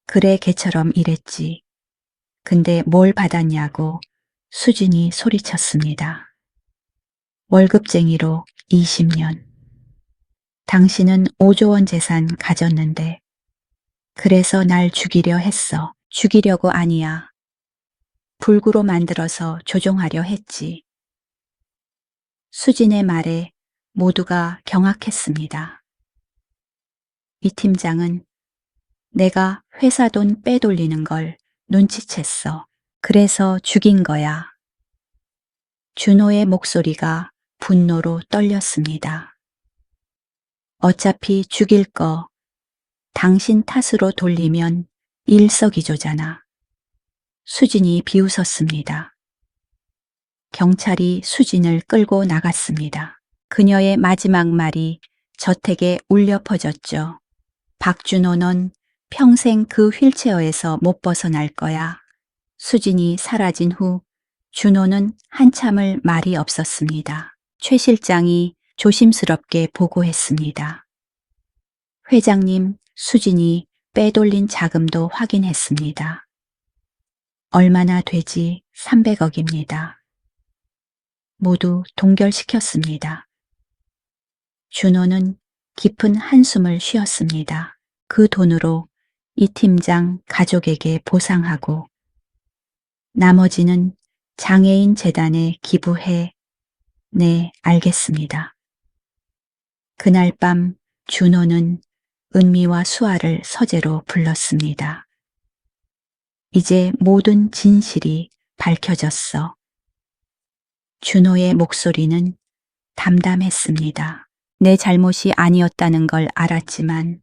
그래 개처럼 일했지. 근데 뭘 받았냐고 수진이 소리쳤습니다. 월급쟁이로 20년. 당신은 5조 원 재산 가졌는데 그래서 날 죽이려 했어. 죽이려고 아니야. 불구로 만들어서 조종하려 했지. 수진의 말에 모두가 경악했습니다. 이 팀장은 내가 회사 돈 빼돌리는 걸 눈치챘어. 그래서 죽인 거야. 준호의 목소리가 분노로 떨렸습니다. 어차피 죽일 거 당신 탓으로 돌리면 일석이조잖아. 수진이 비웃었습니다. 경찰이 수진을 끌고 나갔습니다. 그녀의 마지막 말이 저택에 울려 퍼졌죠. 박준호, 넌 평생 그 휠체어에서 못 벗어날 거야. 수진이 사라진 후 준호는 한참을 말이 없었습니다. 최 실장이 조심스럽게 보고했습니다. 회장님, 수진이 빼돌린 자금도 확인했습니다. 얼마나 되지? 300억입니다. 모두 동결시켰습니다. 준호는 깊은 한숨을 쉬었습니다. 그 돈으로 이 팀장 가족에게 보상하고 나머지는 장애인 재단에 기부해. 네, 알겠습니다. 그날 밤 준호는 은미와 수아를 서재로 불렀습니다. 이제 모든 진실이 밝혀졌어. 준호의 목소리는 담담했습니다. 내 잘못이 아니었다는 걸 알았지만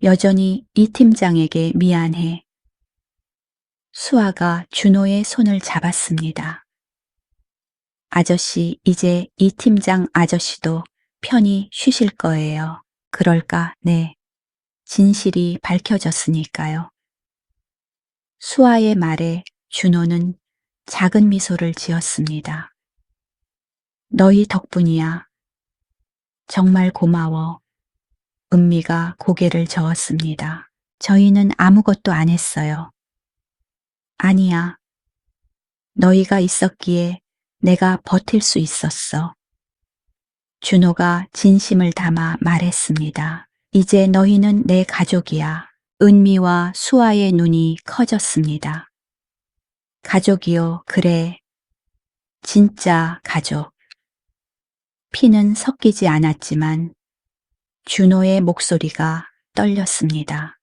여전히 이 팀장에게 미안해. 수아가 준호의 손을 잡았습니다. 아저씨, 이제 이 팀장 아저씨도 편히 쉬실 거예요. 그럴까? 네. 진실이 밝혀졌으니까요. 수아의 말에 준호는 작은 미소를 지었습니다. 너희 덕분이야. 정말 고마워. 은미가 고개를 저었습니다. 저희는 아무것도 안 했어요. 아니야. 너희가 있었기에 내가 버틸 수 있었어. 준호가 진심을 담아 말했습니다. 이제 너희는 내 가족이야. 은미와 수아의 눈이 커졌습니다. 가족이요, 그래. 진짜 가족. 피는 섞이지 않았지만 준호의 목소리가 떨렸습니다.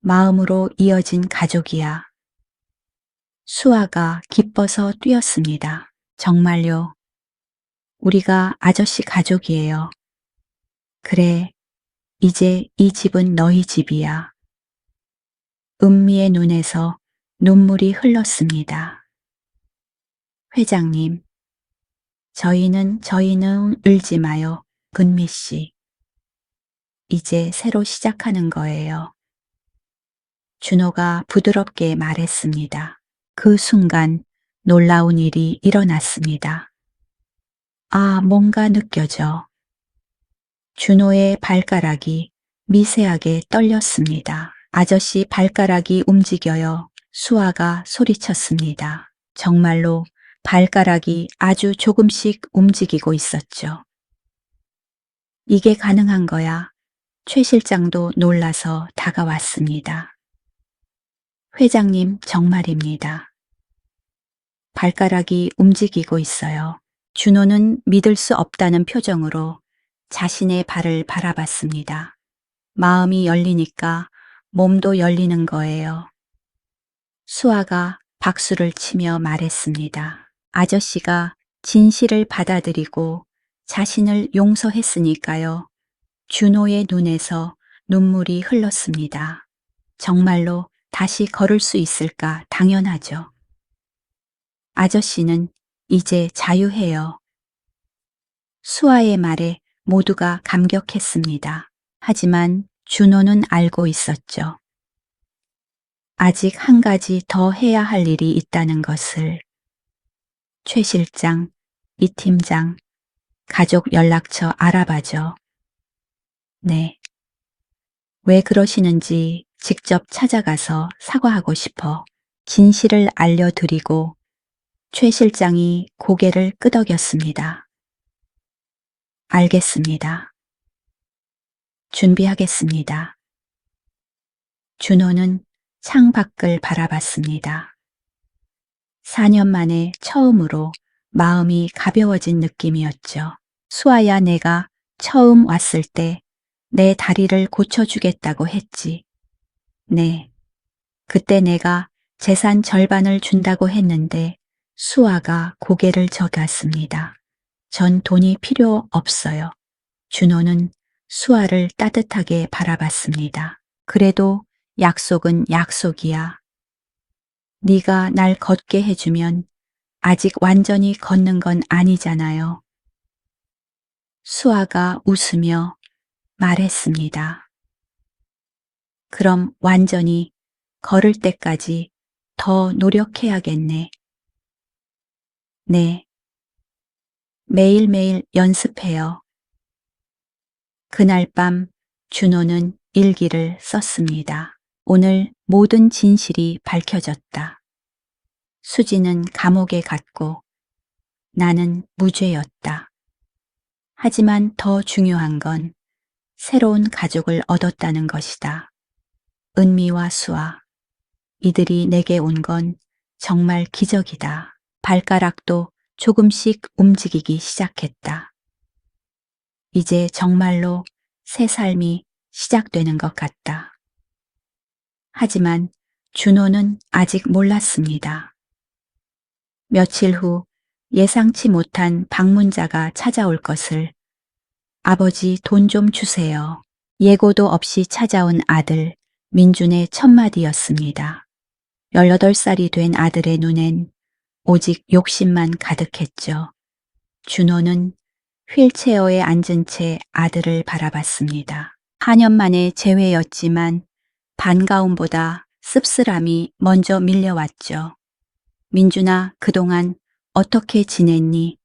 마음으로 이어진 가족이야. 수아가 기뻐서 뛰었습니다. 정말요. 우리가 아저씨 가족이에요. 그래, 이제 이 집은 너희 집이야. 은미의 눈에서 눈물이 흘렀습니다. 회장님, 저희는 울지 마요. 은미 씨. 이제 새로 시작하는 거예요. 준호가 부드럽게 말했습니다. 그 순간 놀라운 일이 일어났습니다. 아, 뭔가 느껴져. 준호의 발가락이 미세하게 떨렸습니다. 아저씨 발가락이 움직여요. 수아가 소리쳤습니다. 정말로 발가락이 아주 조금씩 움직이고 있었죠. 이게 가능한 거야. 최 실장도 놀라서 다가왔습니다. 회장님, 정말입니다. 발가락이 움직이고 있어요. 준호는 믿을 수 없다는 표정으로 자신의 발을 바라봤습니다. 마음이 열리니까 몸도 열리는 거예요. 수아가 박수를 치며 말했습니다. 아저씨가 진실을 받아들이고 자신을 용서했으니까요. 준호의 눈에서 눈물이 흘렀습니다. 정말로 다시 걸을 수 있을까? 당연하죠. 아저씨는 이제 자유해요. 수아의 말에 모두가 감격했습니다. 하지만 준호는 알고 있었죠. 아직 한 가지 더 해야 할 일이 있다는 것을. 최 실장, 이 팀장, 가족 연락처 알아봐줘. 네. 왜 그러시는지 직접 찾아가서 사과하고 싶어. 진실을 알려드리고 최 실장이 고개를 끄덕였습니다. 알겠습니다. 준비하겠습니다. 준호는 창밖을 바라봤습니다. 4년 만에 처음으로 마음이 가벼워진 느낌이었죠. 수아야, 내가 처음 왔을 때 내 다리를 고쳐주겠다고 했지. 네. 그때 내가 재산 절반을 준다고 했는데 수아가 고개를 저갔습니다. 전 돈이 필요 없어요. 준호는 수아를 따뜻하게 바라봤습니다. 그래도 약속은 약속이야. 네가 날 걷게 해주면 아직 완전히 걷는 건 아니잖아요. 수아가 웃으며 말했습니다. 그럼 완전히 걸을 때까지 더 노력해야겠네. 네, 매일매일 연습해요. 그날 밤 준호는 일기를 썼습니다. 오늘 모든 진실이 밝혀졌다. 수지는 감옥에 갔고 나는 무죄였다. 하지만 더 중요한 건 새로운 가족을 얻었다는 것이다. 은미와 수아, 이들이 내게 온 건 정말 기적이다. 발가락도 조금씩 움직이기 시작했다. 이제 정말로 새 삶이 시작되는 것 같다. 하지만 준호는 아직 몰랐습니다. 며칠 후 예상치 못한 방문자가 찾아올 것을. 아버지 돈 좀 주세요. 예고도 없이 찾아온 아들 민준의 첫마디였습니다. 18살이 된 아들의 눈엔 오직 욕심만 가득했죠. 준호는 휠체어에 앉은 채 아들을 바라봤습니다. 4년 만의 재회였지만 반가움보다 씁쓸함이 먼저 밀려왔죠. 민준아, 그동안 어떻게 지냈니?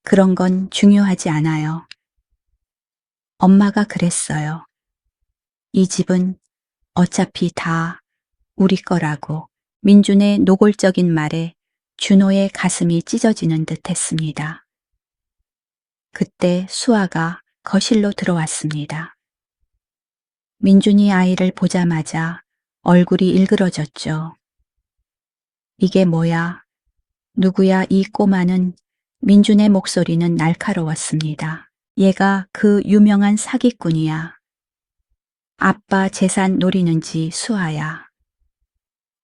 그런 건 중요하지 않아요. 엄마가 그랬어요. 이 집은 어차피 다 우리 거라고. 민준의 노골적인 말에 준호의 가슴이 찢어지는 듯 했습니다. 그때 수아가 거실로 들어왔습니다. 민준이 아이를 보자마자 얼굴이 일그러졌죠. 이게 뭐야? 누구야 이 꼬마는? 민준의 목소리는 날카로웠습니다. 얘가 그 유명한 사기꾼이야. 아빠 재산 노리는지 수아야.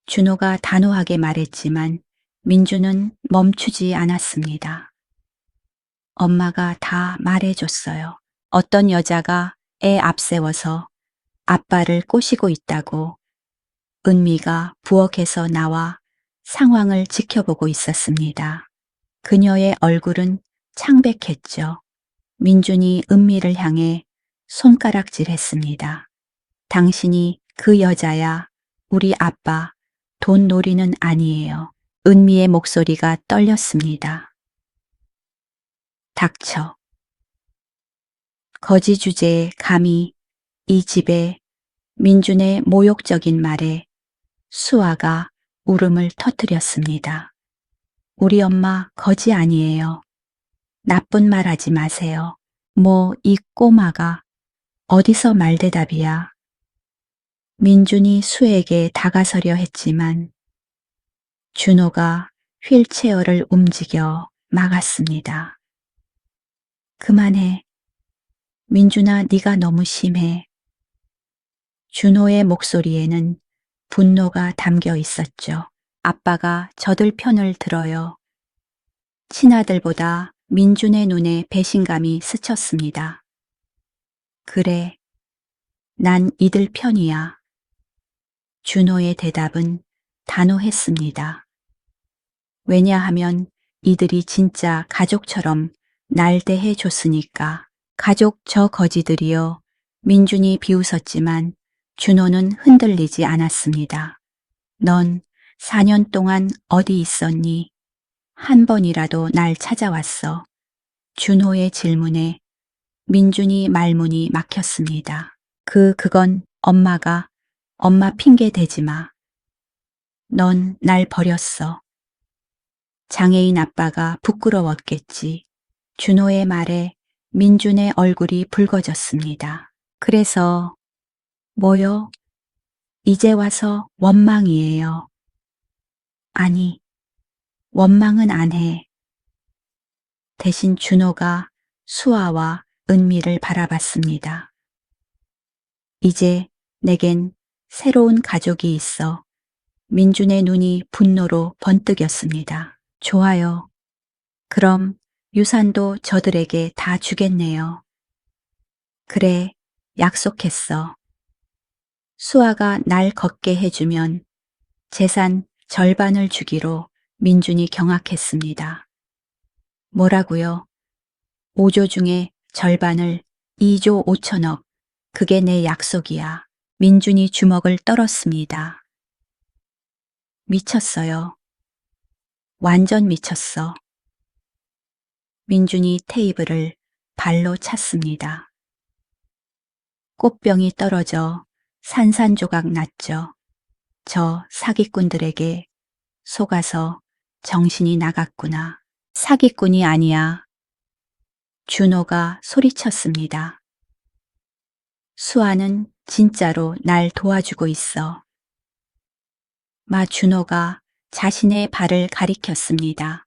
준호가 단호하게 말했지만 민준은 멈추지 않았습니다. 엄마가 다 말해줬어요. 어떤 여자가 애 앞세워서 아빠를 꼬시고 있다고. 은미가 부엌에서 나와 상황을 지켜보고 있었습니다. 그녀의 얼굴은 창백했죠. 민준이 은미를 향해 손가락질했습니다. 당신이 그 여자야. 우리 아빠 돈 놀이는 아니에요. 은미의 목소리가 떨렸습니다. 닥쳐. 거지 주제에 감히 이 집에. 민준의 모욕적인 말에 수아가 울음을 터뜨렸습니다. 우리 엄마 거지 아니에요. 나쁜 말 하지 마세요. 뭐 이 꼬마가 어디서 말대답이야. 민준이 수에게 다가서려 했지만 준호가 휠체어를 움직여 막았습니다. 그만해. 민준아, 네가 너무 심해. 준호의 목소리에는 분노가 담겨 있었죠. 아빠가 저들 편을 들어요. 친아들보다 민준의 눈에 배신감이 스쳤습니다. 그래, 난 이들 편이야. 준호의 대답은 단호했습니다. 왜냐하면 이들이 진짜 가족처럼 날 대해 줬으니까. 가족 저 거지들이요. 민준이 비웃었지만 준호는 흔들리지 않았습니다. 넌 4년 동안 어디 있었니? 한 번이라도 날 찾아왔어. 준호의 질문에 민준이 말문이 막혔습니다. 그건 엄마 핑계 대지 마. 넌 날 버렸어. 장애인 아빠가 부끄러웠겠지. 준호의 말에 민준의 얼굴이 붉어졌습니다. 그래서 뭐요? 이제 와서 원망이에요. 아니, 원망은 안 해. 대신 준호가 수아와 은미를 바라봤습니다. 이제 내겐 새로운 가족이 있어. 민준의 눈이 분노로 번뜩였습니다. 좋아요. 그럼 유산도 저들에게 다 주겠네요. 그래, 약속했어. 수아가 날 걷게 해주면 재산 절반을 주기로 민준이 경악했습니다. 뭐라고요? 5조 중에 절반을 2조 5천억. 그게 내 약속이야. 민준이 주먹을 떨었습니다. 미쳤어요. 완전 미쳤어. 민준이 테이블을 발로 찼습니다. 꽃병이 떨어져 산산조각 났죠. 저 사기꾼들에게 속아서 정신이 나갔구나. 사기꾼이 아니야. 준호가 소리쳤습니다. 수아는 진짜로 날 도와주고 있어. 마 준호가 자신의 발을 가리켰습니다.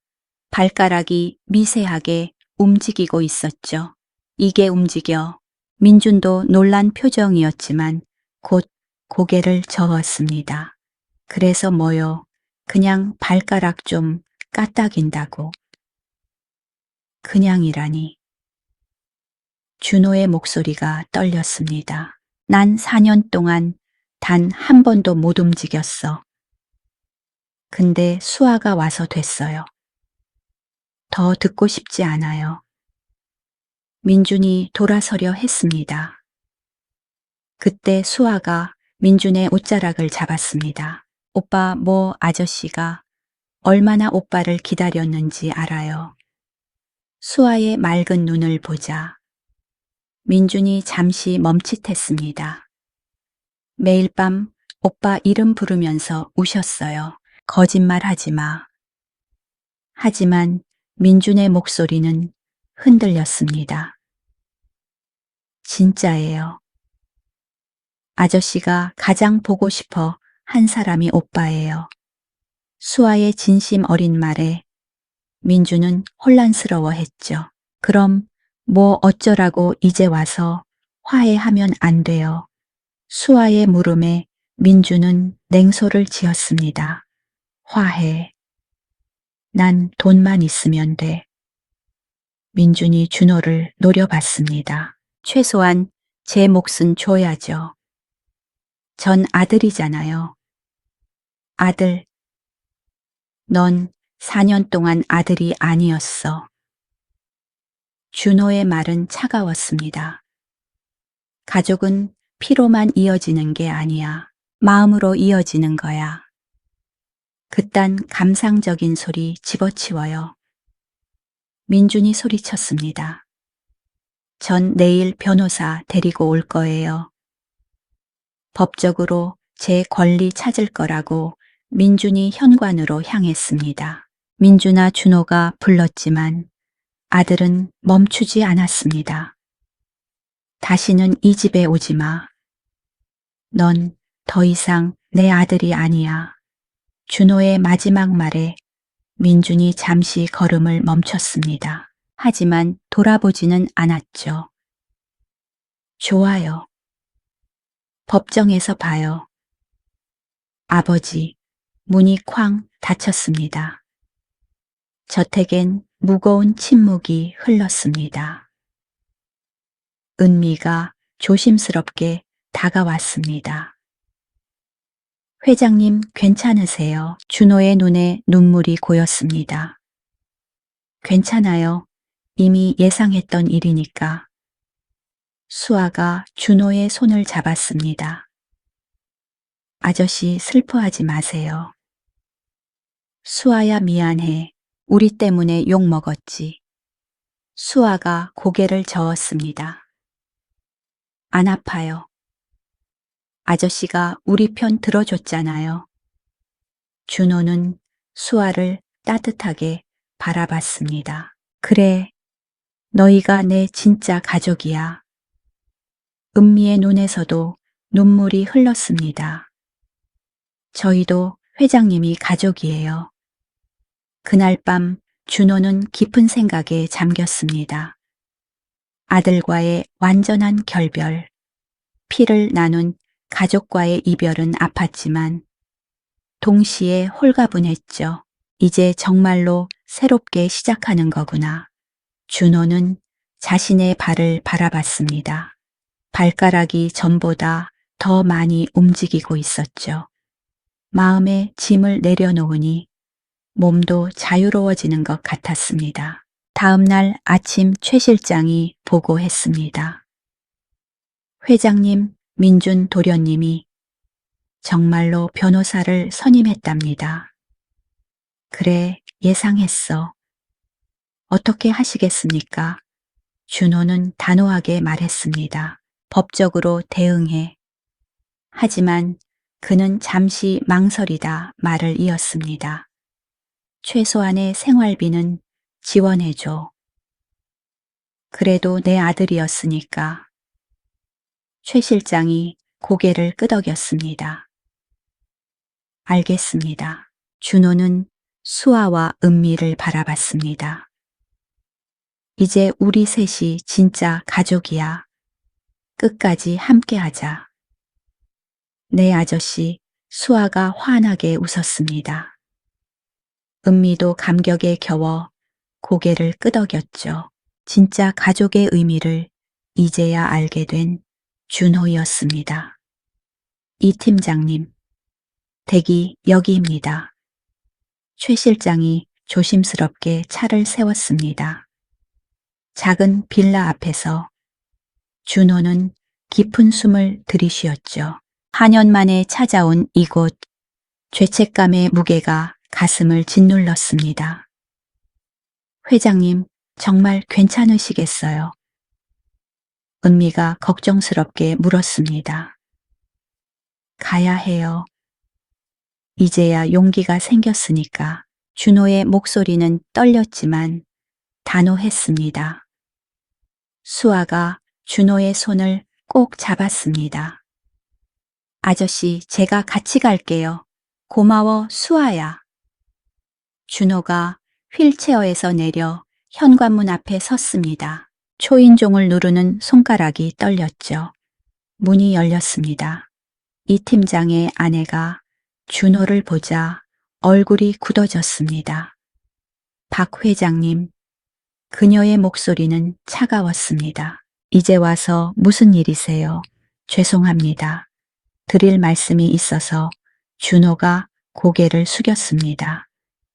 발가락이 미세하게 움직이고 있었죠. 이게 움직여. 민준도 놀란 표정이었지만 곧 고개를 저었습니다. 그래서 뭐요? 그냥 발가락 좀 까딱인다고. 그냥이라니. 준호의 목소리가 떨렸습니다. 난 4년 동안 단 한 번도 못 움직였어. 근데 수아가 와서 됐어요. 더 듣고 싶지 않아요. 민준이 돌아서려 했습니다. 그때 수아가 민준의 옷자락을 잡았습니다. 오빠, 아저씨가 얼마나 오빠를 기다렸는지 알아요. 수아의 맑은 눈을 보자 민준이 잠시 멈칫했습니다. 매일 밤 오빠 이름 부르면서 우셨어요. 거짓말하지 마. 하지만 민준의 목소리는 흔들렸습니다. 진짜예요. 아저씨가 가장 보고 싶어 한 사람이 오빠예요. 수아의 진심 어린 말에 민준은 혼란스러워했죠. 그럼 어쩌라고 이제 와서 화해하면 안 돼요. 수아의 물음에 민준은 냉소를 지었습니다. 화해. 난 돈만 있으면 돼. 민준이 준호를 노려봤습니다. 최소한 제 몫은 줘야죠. 전 아들이잖아요. 아들. 넌 4년 동안 아들이 아니었어. 준호의 말은 차가웠습니다. 가족은 피로만 이어지는 게 아니야. 마음으로 이어지는 거야. 그딴 감상적인 소리 집어치워요. 민준이 소리쳤습니다. 전 내일 변호사 데리고 올 거예요. 법적으로 제 권리 찾을 거라고 민준이 현관으로 향했습니다. 민준아 준호가 불렀지만 아들은 멈추지 않았습니다. 다시는 이 집에 오지 마. 넌 더 이상 내 아들이 아니야. 준호의 마지막 말에 민준이 잠시 걸음을 멈췄습니다. 하지만 돌아보지는 않았죠. 좋아요. 법정에서 봐요. 아버지, 문이 쾅 닫혔습니다. 저택엔 무거운 침묵이 흘렀습니다. 은미가 조심스럽게 다가왔습니다. 회장님 괜찮으세요? 준호의 눈에 눈물이 고였습니다. 괜찮아요. 이미 예상했던 일이니까. 수아가 준호의 손을 잡았습니다. 아저씨 슬퍼하지 마세요. 수아야 미안해. 우리 때문에 욕 먹었지. 수아가 고개를 저었습니다. 안 아파요. 아저씨가 우리 편 들어줬잖아요. 준호는 수아를 따뜻하게 바라봤습니다. 그래, 너희가 내 진짜 가족이야. 은미의 눈에서도 눈물이 흘렀습니다. 저희도 회장님이 가족이에요. 그날 밤 준호는 깊은 생각에 잠겼습니다. 아들과의 완전한 결별, 피를 나눈 가족과의 이별은 아팠지만 동시에 홀가분했죠. 이제 정말로 새롭게 시작하는 거구나. 준호는 자신의 발을 바라봤습니다. 발가락이 전보다 더 많이 움직이고 있었죠. 마음에 짐을 내려놓으니 몸도 자유로워지는 것 같았습니다. 다음 날 아침 최 실장이 보고했습니다. 회장님, 민준 도련님이 정말로 변호사를 선임했답니다. 그래, 예상했어. 어떻게 하시겠습니까? 준호는 단호하게 말했습니다. 법적으로 대응해. 하지만 그는 잠시 망설이다 말을 이었습니다. 최소한의 생활비는 지원해줘. 그래도 내 아들이었으니까. 최 실장이 고개를 끄덕였습니다. 알겠습니다. 준호는 수아와 은미를 바라봤습니다. 이제 우리 셋이 진짜 가족이야. 끝까지 함께하자. 네, 아저씨. 수아가 환하게 웃었습니다. 은미도 감격에 겨워 고개를 끄덕였죠. 진짜 가족의 의미를 이제야 알게 된 준호였습니다. 이 팀장님, 댁이 여기입니다. 최 실장이 조심스럽게 차를 세웠습니다. 작은 빌라 앞에서 준호는 깊은 숨을 들이쉬었죠. 4년 만에 찾아온 이곳, 죄책감의 무게가 가슴을 짓눌렀습니다. 회장님, 정말 괜찮으시겠어요? 은미가 걱정스럽게 물었습니다. 가야 해요. 이제야 용기가 생겼으니까. 준호의 목소리는 떨렸지만 단호했습니다. 수아가 준호의 손을 꼭 잡았습니다. 아저씨, 제가 같이 갈게요. 고마워, 수아야. 준호가 휠체어에서 내려 현관문 앞에 섰습니다. 초인종을 누르는 손가락이 떨렸죠. 문이 열렸습니다. 이 팀장의 아내가 준호를 보자 얼굴이 굳어졌습니다. 박 회장님, 그녀의 목소리는 차가웠습니다. 이제 와서 무슨 일이세요? 죄송합니다. 드릴 말씀이 있어서. 준호가 고개를 숙였습니다.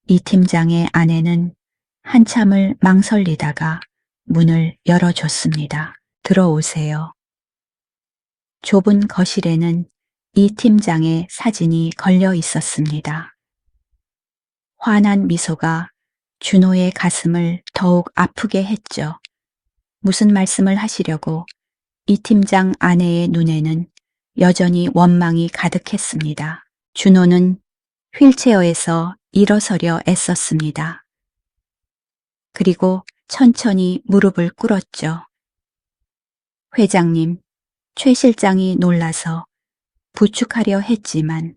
이 팀장의 아내는 한참을 망설이다가 문을 열어줬습니다. 들어오세요. 좁은 거실에는 이 팀장의 사진이 걸려 있었습니다. 환한 미소가 준호의 가슴을 더욱 아프게 했죠. 무슨 말씀을 하시려고. 이 팀장 아내의 눈에는 여전히 원망이 가득했습니다. 준호는 휠체어에서 일어서려 애썼습니다. 그리고 천천히 무릎을 꿇었죠. 회장님, 최 실장이 놀라서 부축하려 했지만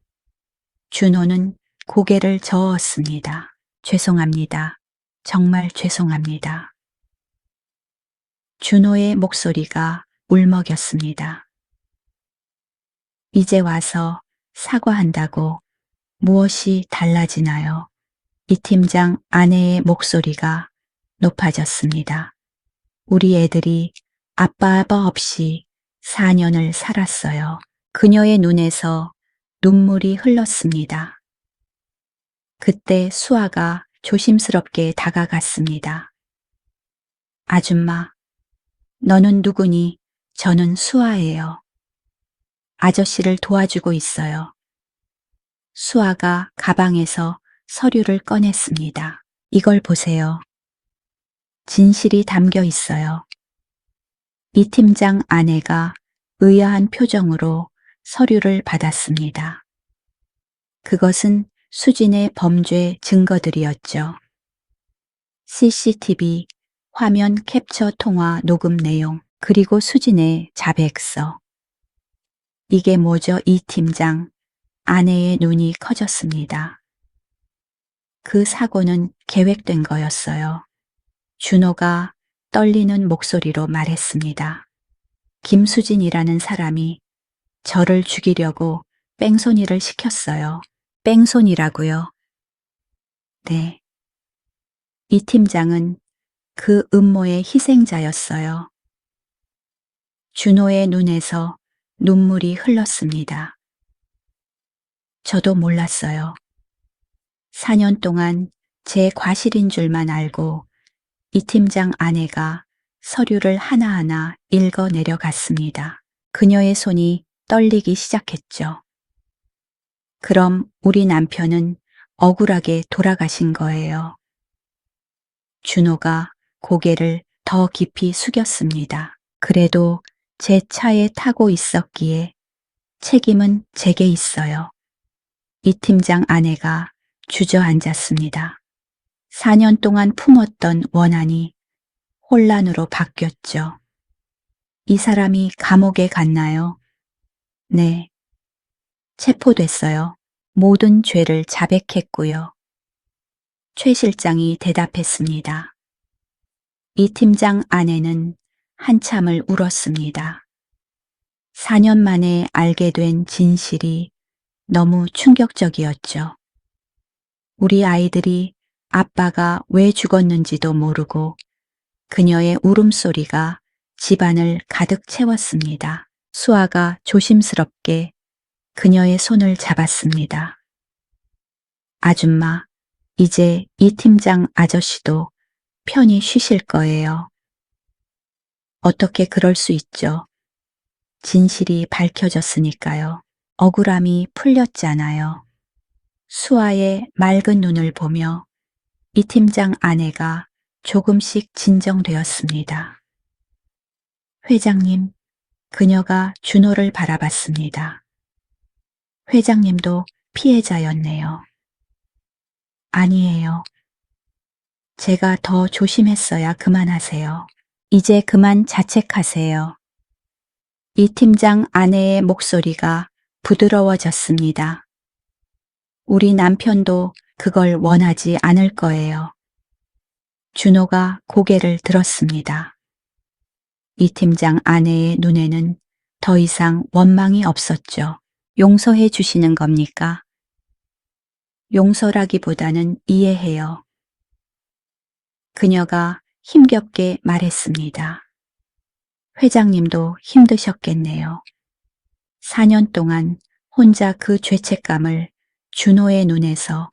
준호는 고개를 저었습니다. 죄송합니다. 정말 죄송합니다. 준호의 목소리가 울먹였습니다. 이제 와서 사과한다고 무엇이 달라지나요? 이 팀장 아내의 목소리가 높아졌습니다. 우리 애들이 아빠 없이 4년을 살았어요. 그녀의 눈에서 눈물이 흘렀습니다. 그때 수아가 조심스럽게 다가갔습니다. 아줌마, 너는 누구니? 저는 수아예요. 아저씨를 도와주고 있어요. 수아가 가방에서 서류를 꺼냈습니다. 이걸 보세요. 진실이 담겨 있어요. 이 팀장 아내가 의아한 표정으로 서류를 받았습니다. 그것은 수진의 범죄 증거들이었죠. CCTV, 화면 캡처 통화 녹음 내용, 그리고 수진의 자백서. 이게 뭐죠, 이 팀장? 아내의 눈이 커졌습니다. 그 사고는 계획된 거였어요. 준호가 떨리는 목소리로 말했습니다. 김수진이라는 사람이 저를 죽이려고 뺑소니를 시켰어요. 뺑소니라고요. 네. 이 팀장은 그 음모의 희생자였어요. 준호의 눈에서 눈물이 흘렀습니다. 저도 몰랐어요. 4년 동안 제 과실인 줄만 알고 이 팀장 아내가 서류를 하나하나 읽어 내려갔습니다. 그녀의 손이 떨리기 시작했죠. 그럼 우리 남편은 억울하게 돌아가신 거예요. 준호가 고개를 더 깊이 숙였습니다. 그래도 제 차에 타고 있었기에 책임은 제게 있어요. 이 팀장 아내가 주저앉았습니다. 4년 동안 품었던 원한이 혼란으로 바뀌었죠. 이 사람이 감옥에 갔나요? 네. 체포됐어요. 모든 죄를 자백했고요. 최 실장이 대답했습니다. 이 팀장 아내는 한참을 울었습니다. 4년 만에 알게 된 진실이 너무 충격적이었죠. 우리 아이들이 아빠가 왜 죽었는지도 모르고 그녀의 울음소리가 집안을 가득 채웠습니다. 수아가 조심스럽게 그녀의 손을 잡았습니다. 아줌마, 이제 이 팀장 아저씨도 편히 쉬실 거예요. 어떻게 그럴 수 있죠? 진실이 밝혀졌으니까요. 억울함이 풀렸잖아요. 수아의 맑은 눈을 보며 이 팀장 아내가 조금씩 진정되었습니다. 회장님, 그녀가 준호를 바라봤습니다. 회장님도 피해자였네요. 아니에요. 제가 더 조심했어야 그만하세요. 이제 그만 자책하세요. 이 팀장 아내의 목소리가 부드러워졌습니다. 우리 남편도 그걸 원하지 않을 거예요. 준호가 고개를 들었습니다. 이 팀장 아내의 눈에는 더 이상 원망이 없었죠. 용서해 주시는 겁니까? 용서라기보다는 이해해요. 그녀가 힘겹게 말했습니다. 회장님도 힘드셨겠네요. 4년 동안 혼자 그 죄책감을 준호의 눈에서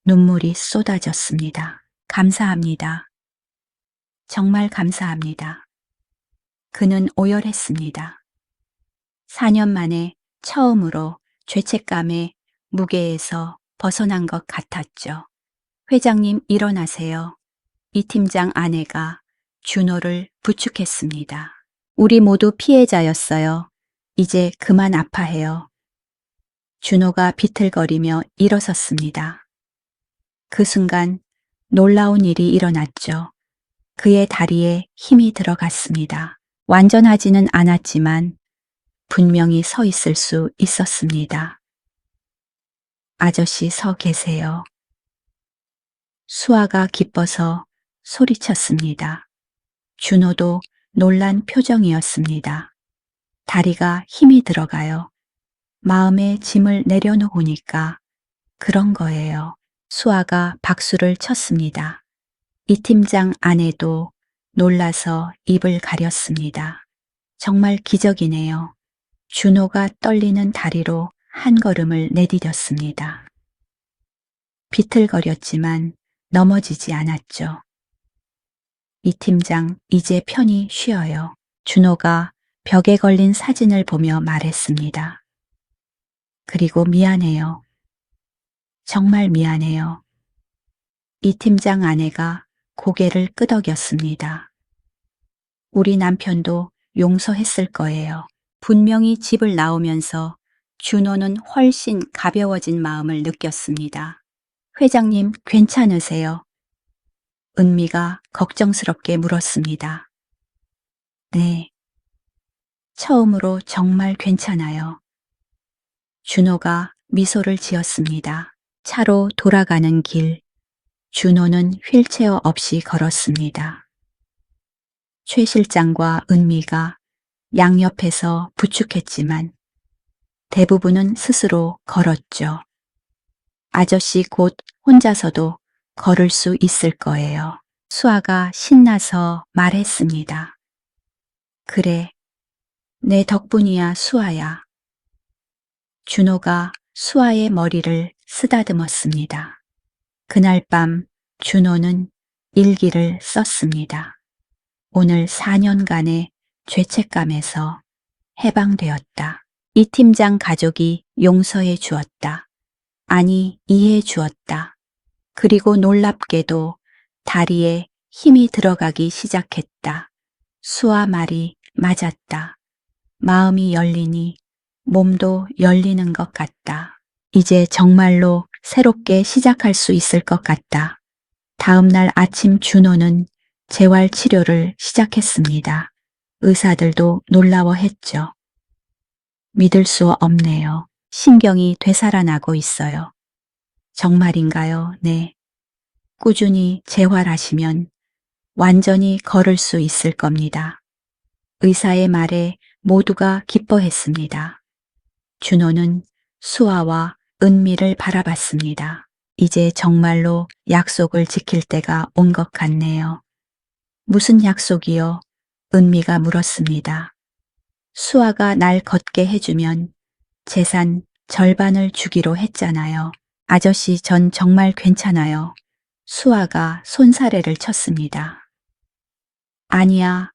눈물이 쏟아졌습니다. 감사합니다. 정말 감사합니다. 그는 오열했습니다. 4년 만에 처음으로 죄책감의 무게에서 벗어난 것 같았죠. 회장님 일어나세요. 이 팀장 아내가 준호를 부축했습니다. 우리 모두 피해자였어요. 이제 그만 아파해요. 준호가 비틀거리며 일어섰습니다. 그 순간 놀라운 일이 일어났죠. 그의 다리에 힘이 들어갔습니다. 완전하지는 않았지만 분명히 서 있을 수 있었습니다. 아저씨 서 계세요. 수아가 기뻐서 소리쳤습니다. 준호도 놀란 표정이었습니다. 다리가 힘이 들어가요. 마음의 짐을 내려놓으니까 그런 거예요. 수아가 박수를 쳤습니다. 이 팀장 아내도 놀라서 입을 가렸습니다. 정말 기적이네요. 준호가 떨리는 다리로 한 걸음을 내디뎠습니다. 비틀거렸지만 넘어지지 않았죠. 이 팀장 이제 편히 쉬어요. 준호가 벽에 걸린 사진을 보며 말했습니다. 그리고 미안해요. 정말 미안해요. 이 팀장 아내가 고개를 끄덕였습니다. 우리 남편도 용서했을 거예요. 분명히 집을 나오면서 준호는 훨씬 가벼워진 마음을 느꼈습니다. 회장님 괜찮으세요? 은미가 걱정스럽게 물었습니다. 네. 처음으로 정말 괜찮아요. 준호가 미소를 지었습니다. 차로 돌아가는 길, 준호는 휠체어 없이 걸었습니다. 최 실장과 은미가 양옆에서 부축했지만 대부분은 스스로 걸었죠. 아저씨 곧 혼자서도 걸을 수 있을 거예요. 수아가 신나서 말했습니다. 그래, 내 덕분이야, 수아야. 준호가 수아의 머리를 쓰다듬었습니다. 그날 밤 준호는 일기를 썼습니다. 오늘 4년간의 죄책감에서 해방되었다. 이 팀장 가족이 용서해 주었다. 아니, 이해해 주었다. 그리고 놀랍게도 다리에 힘이 들어가기 시작했다. 수아 말이 맞았다. 마음이 열리니 몸도 열리는 것 같다. 이제 정말로 새롭게 시작할 수 있을 것 같다. 다음 날 아침 준호는 재활 치료를 시작했습니다. 의사들도 놀라워했죠. 믿을 수 없네요. 신경이 되살아나고 있어요. 정말인가요? 네. 꾸준히 재활하시면 완전히 걸을 수 있을 겁니다. 의사의 말에 모두가 기뻐했습니다. 준호는 수아와 은미를 바라봤습니다. 이제 정말로 약속을 지킬 때가 온 것 같네요. 무슨 약속이요? 은미가 물었습니다. 수아가 날 걷게 해주면 재산 절반을 주기로 했잖아요. 아저씨, 전 정말 괜찮아요. 수아가 손사래를 쳤습니다. 아니야,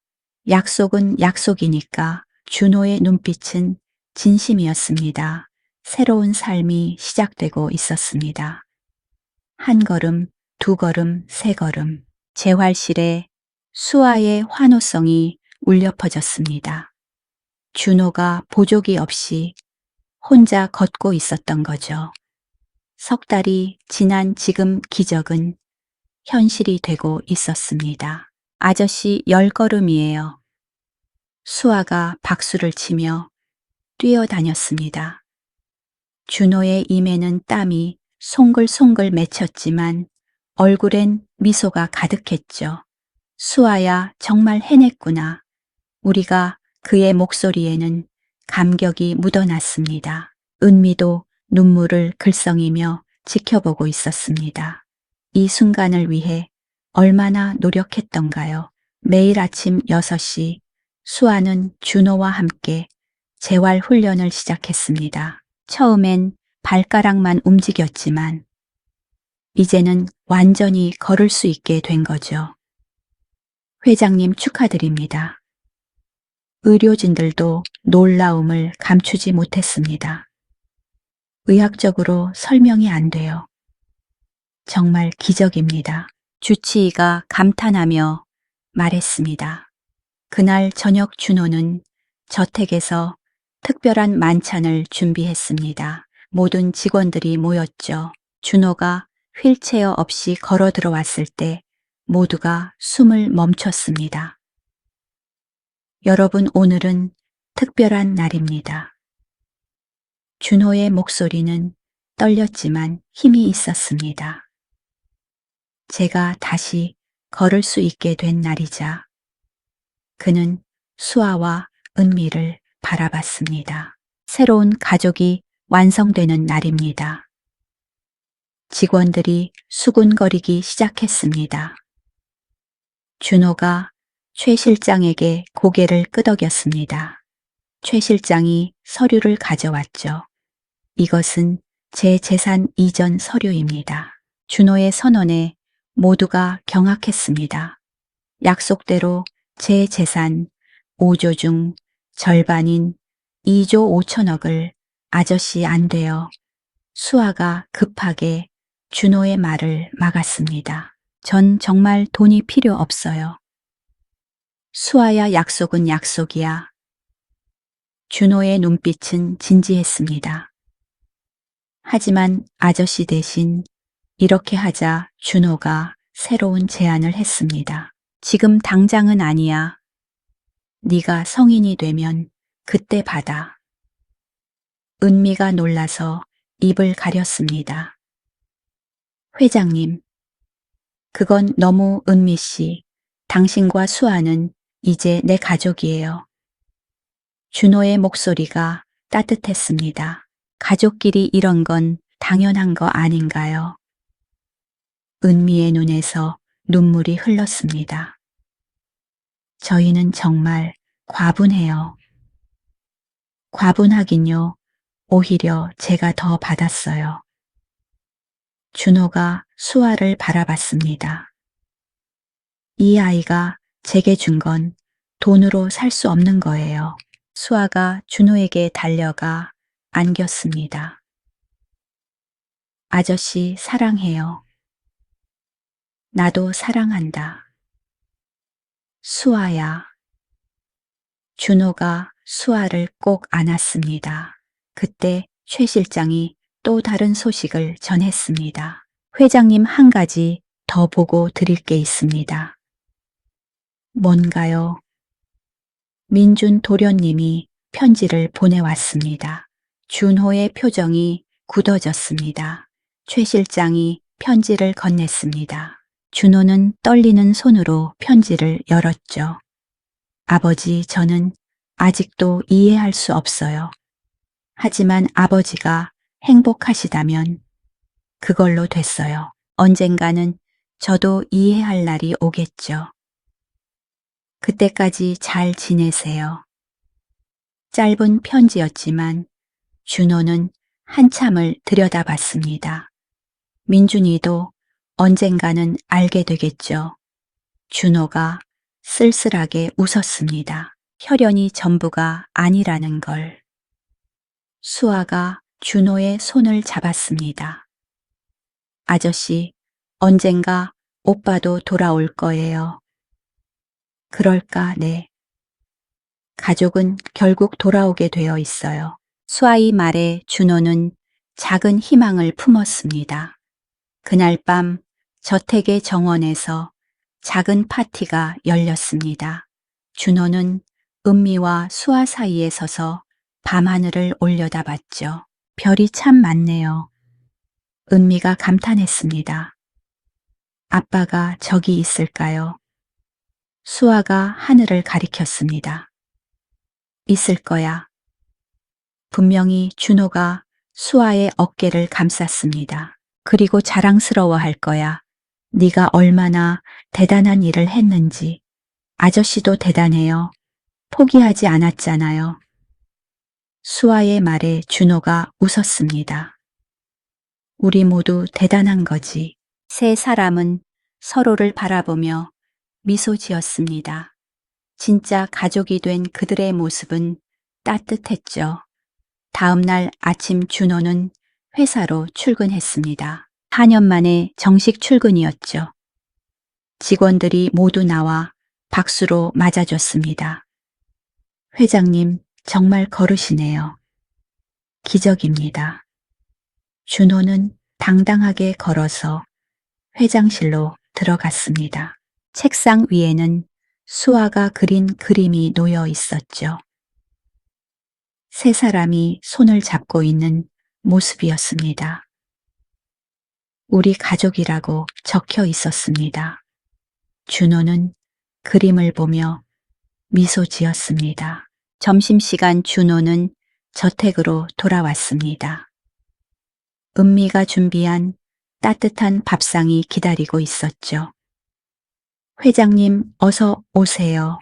약속은 약속이니까. 준호의 눈빛은 진심이었습니다. 새로운 삶이 시작되고 있었습니다. 한 걸음, 두 걸음, 세 걸음. 재활실에 수아의 환호성이 울려 퍼졌습니다. 준호가 보조기 없이 혼자 걷고 있었던 거죠. 석 달이 지난 지금 기적은 현실이 되고 있었습니다. 아저씨 10걸음이에요. 수아가 박수를 치며 뛰어다녔습니다. 준호의 입에는 땀이 송글송글 맺혔지만 얼굴엔 미소가 가득했죠. 수아야, 정말 해냈구나. 우리가 그의 목소리에는 감격이 묻어났습니다. 은미도 눈물을 글썽이며 지켜보고 있었습니다. 이 순간을 위해 얼마나 노력했던가요. 매일 아침 6시 수아는 준호와 함께 재활 훈련을 시작했습니다. 처음엔 발가락만 움직였지만 이제는 완전히 걸을 수 있게 된 거죠. 회장님 축하드립니다. 의료진들도 놀라움을 감추지 못했습니다. 의학적으로 설명이 안 돼요. 정말 기적입니다. 주치의가 감탄하며 말했습니다. 그날 저녁 준호는 저택에서 특별한 만찬을 준비했습니다. 모든 직원들이 모였죠. 준호가 휠체어 없이 걸어 들어왔을 때 모두가 숨을 멈췄습니다. 여러분, 오늘은 특별한 날입니다. 준호의 목소리는 떨렸지만 힘이 있었습니다. 제가 다시 걸을 수 있게 된 날이자 그는 수아와 은미를 바라봤습니다. 새로운 가족이 완성되는 날입니다. 직원들이 수군거리기 시작했습니다. 준호가 최 실장에게 고개를 끄덕였습니다. 최 실장이 서류를 가져왔죠. 이것은 제 재산 이전 서류입니다. 준호의 선언에 모두가 경악했습니다. 약속대로 제 재산 5조 중 절반인 2조 5천억을 아저씨 안 돼요. 수아가 급하게 준호의 말을 막았습니다. 전 정말 돈이 필요 없어요. 수아야, 약속은 약속이야. 준호의 눈빛은 진지했습니다. 하지만 아저씨 대신 이렇게 하자. 준호가 새로운 제안을 했습니다. 지금 당장은 아니야. 네가 성인이 되면 그때 받아. 은미가 놀라서 입을 가렸습니다. 회장님, 그건 너무. 은미 씨, 당신과 수아는 이제 내 가족이에요. 준호의 목소리가 따뜻했습니다. 가족끼리 이런 건 당연한 거 아닌가요? 은미의 눈에서 눈물이 흘렀습니다. 저희는 정말 과분해요. 과분하긴요. 오히려 제가 더 받았어요. 준호가 수아를 바라봤습니다. 이 아이가 제게 준 건 돈으로 살 수 없는 거예요. 수아가 준호에게 달려가 안겼습니다. 아저씨 사랑해요. 나도 사랑한다. 수아야. 준호가 수아를 꼭 안았습니다. 그때 최 실장이 또 다른 소식을 전했습니다. 회장님 한 가지 더 보고 드릴 게 있습니다. 뭔가요? 민준 도련님이 편지를 보내왔습니다. 준호의 표정이 굳어졌습니다. 최 실장이 편지를 건넸습니다. 준호는 떨리는 손으로 편지를 열었죠. 아버지, 저는 아직도 이해할 수 없어요. 하지만 아버지가 행복하시다면 그걸로 됐어요. 언젠가는 저도 이해할 날이 오겠죠. 그때까지 잘 지내세요. 짧은 편지였지만 준호는 한참을 들여다봤습니다. 민준이도 언젠가는 알게 되겠죠. 준호가 쓸쓸하게 웃었습니다. 혈연이 전부가 아니라는 걸. 수아가 준호의 손을 잡았습니다. 아저씨, 언젠가 오빠도 돌아올 거예요. 그럴까, 네. 가족은 결국 돌아오게 되어 있어요. 수아의 말에 준호는 작은 희망을 품었습니다. 그날 밤 저택의 정원에서 작은 파티가 열렸습니다. 준호는 은미와 수아 사이에 서서 밤하늘을 올려다봤죠. 별이 참 많네요. 은미가 감탄했습니다. 아빠가 저기 있을까요? 수아가 하늘을 가리켰습니다. 있을 거야. 분명히 준호가 수아의 어깨를 감쌌습니다. 그리고 자랑스러워할 거야. 네가 얼마나 대단한 일을 했는지. 아저씨도 대단해요. 포기하지 않았잖아요. 수아의 말에 준호가 웃었습니다. 우리 모두 대단한 거지. 세 사람은 서로를 바라보며 미소 지었습니다. 진짜 가족이 된 그들의 모습은 따뜻했죠. 다음 날 아침 준호는 회사로 출근했습니다. 4년 만에 정식 출근이었죠. 직원들이 모두 나와 박수로 맞아줬습니다. 회장님, 정말 거르시네요. 기적입니다. 준호는 당당하게 걸어서 회장실로 들어갔습니다. 책상 위에는 수아가 그린 그림이 놓여 있었죠. 세 사람이 손을 잡고 있는 모습이었습니다. 우리 가족이라고 적혀 있었습니다. 준호는 그림을 보며 미소 지었습니다. 점심시간 준호는 저택으로 돌아왔습니다. 은미가 준비한 따뜻한 밥상이 기다리고 있었죠. 회장님, 어서 오세요.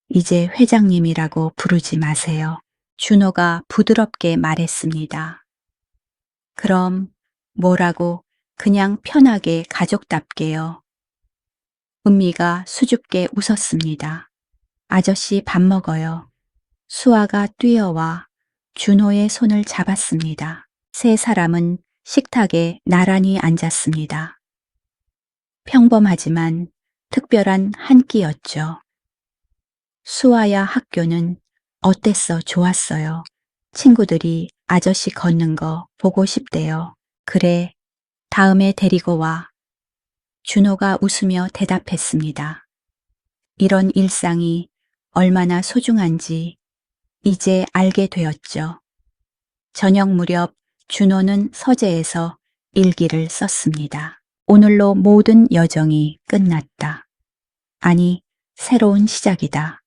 이제 회장님이라고 부르지 마세요. 준호가 부드럽게 말했습니다. 그럼 뭐라고? 그냥 편하게 가족답게요. 은미가 수줍게 웃었습니다. 아저씨 밥 먹어요. 수아가 뛰어와 준호의 손을 잡았습니다. 세 사람은 식탁에 나란히 앉았습니다. 평범하지만 특별한 한 끼였죠. 수아야 학교는 어땠어? 좋았어요. 친구들이 아저씨 걷는 거 보고 싶대요. 그래, 다음에 데리고 와. 준호가 웃으며 대답했습니다. 이런 일상이 얼마나 소중한지 이제 알게 되었죠. 저녁 무렵 준호는 서재에서 일기를 썼습니다. 오늘로 모든 여정이 끝났다. 아니, 새로운 시작이다.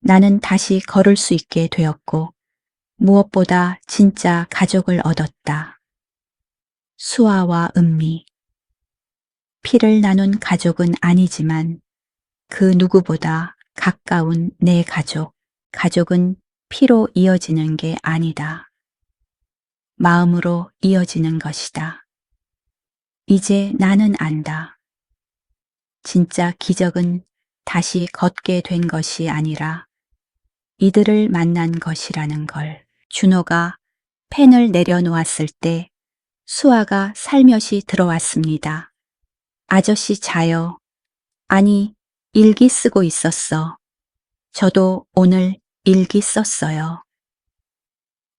나는 다시 걸을 수 있게 되었고 무엇보다 진짜 가족을 얻었다. 수아와 은미. 피를 나눈 가족은 아니지만 그 누구보다 가까운 내 가족. 가족은 피로 이어지는 게 아니다. 마음으로 이어지는 것이다. 이제 나는 안다. 진짜 기적은 다시 걷게 된 것이 아니라 이들을 만난 것이라는 걸. 준호가 펜을 내려놓았을 때 수아가 살며시 들어왔습니다. 아저씨 자요. 아니, 일기 쓰고 있었어. 저도 오늘 일기 썼어요.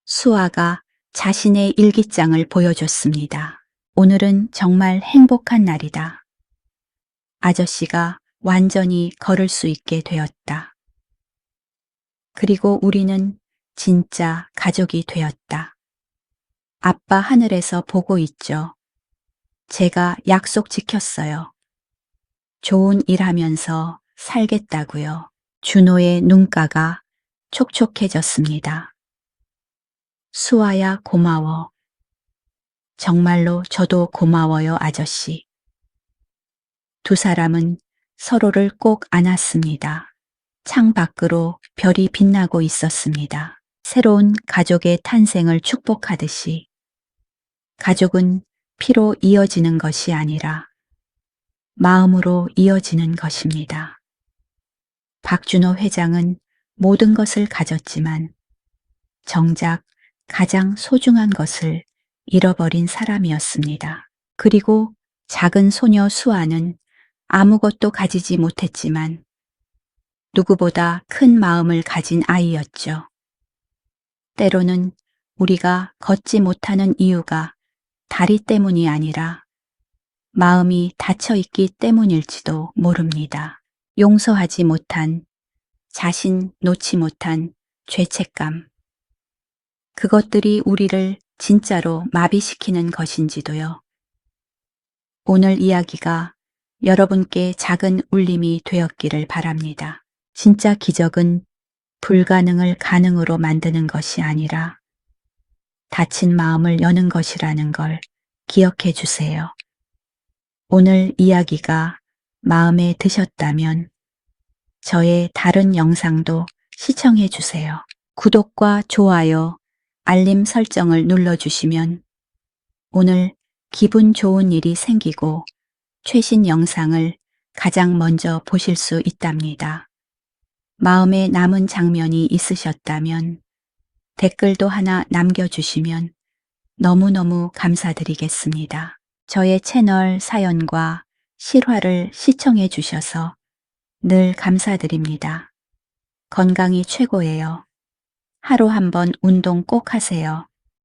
수아가 자신의 일기장을 보여줬습니다. 오늘은 정말 행복한 날이다. 아저씨가 완전히 걸을 수 있게 되었다. 그리고 우리는 진짜 가족이 되었다. 아빠 하늘에서 보고 있죠. 제가 약속 지켰어요. 좋은 일 하면서 살겠다고요. 준호의 눈가가 촉촉해졌습니다. 수아야 고마워. 정말로 저도 고마워요, 아저씨. 두 사람은 서로를 꼭 안았습니다. 창 밖으로 별이 빛나고 있었습니다. 새로운 가족의 탄생을 축복하듯이 가족은 피로 이어지는 것이 아니라 마음으로 이어지는 것입니다. 박준호 회장은 모든 것을 가졌지만 정작 가장 소중한 것을 잃어버린 사람이었습니다. 그리고 작은 소녀 수아는 아무것도 가지지 못했지만 누구보다 큰 마음을 가진 아이였죠. 때로는 우리가 걷지 못하는 이유가 다리 때문이 아니라 마음이 닫혀 있기 때문일지도 모릅니다. 용서하지 못한, 자신 놓지 못한 죄책감. 그것들이 우리를 진짜로 마비시키는 것인지도요. 오늘 이야기가 여러분께 작은 울림이 되었기를 바랍니다. 진짜 기적은 불가능을 가능으로 만드는 것이 아니라 닫힌 마음을 여는 것이라는 걸 기억해 주세요. 오늘 이야기가 마음에 드셨다면 저의 다른 영상도 시청해 주세요. 구독과 좋아요, 알림 설정을 눌러주시면 오늘 기분 좋은 일이 생기고 최신 영상을 가장 먼저 보실 수 있답니다. 마음에 남은 장면이 있으셨다면 댓글도 하나 남겨주시면 너무너무 감사드리겠습니다. 저의 채널 사연과 실화를 시청해 주셔서 늘 감사드립니다. 건강이 최고예요. 하루 한번 운동 꼭 하세요.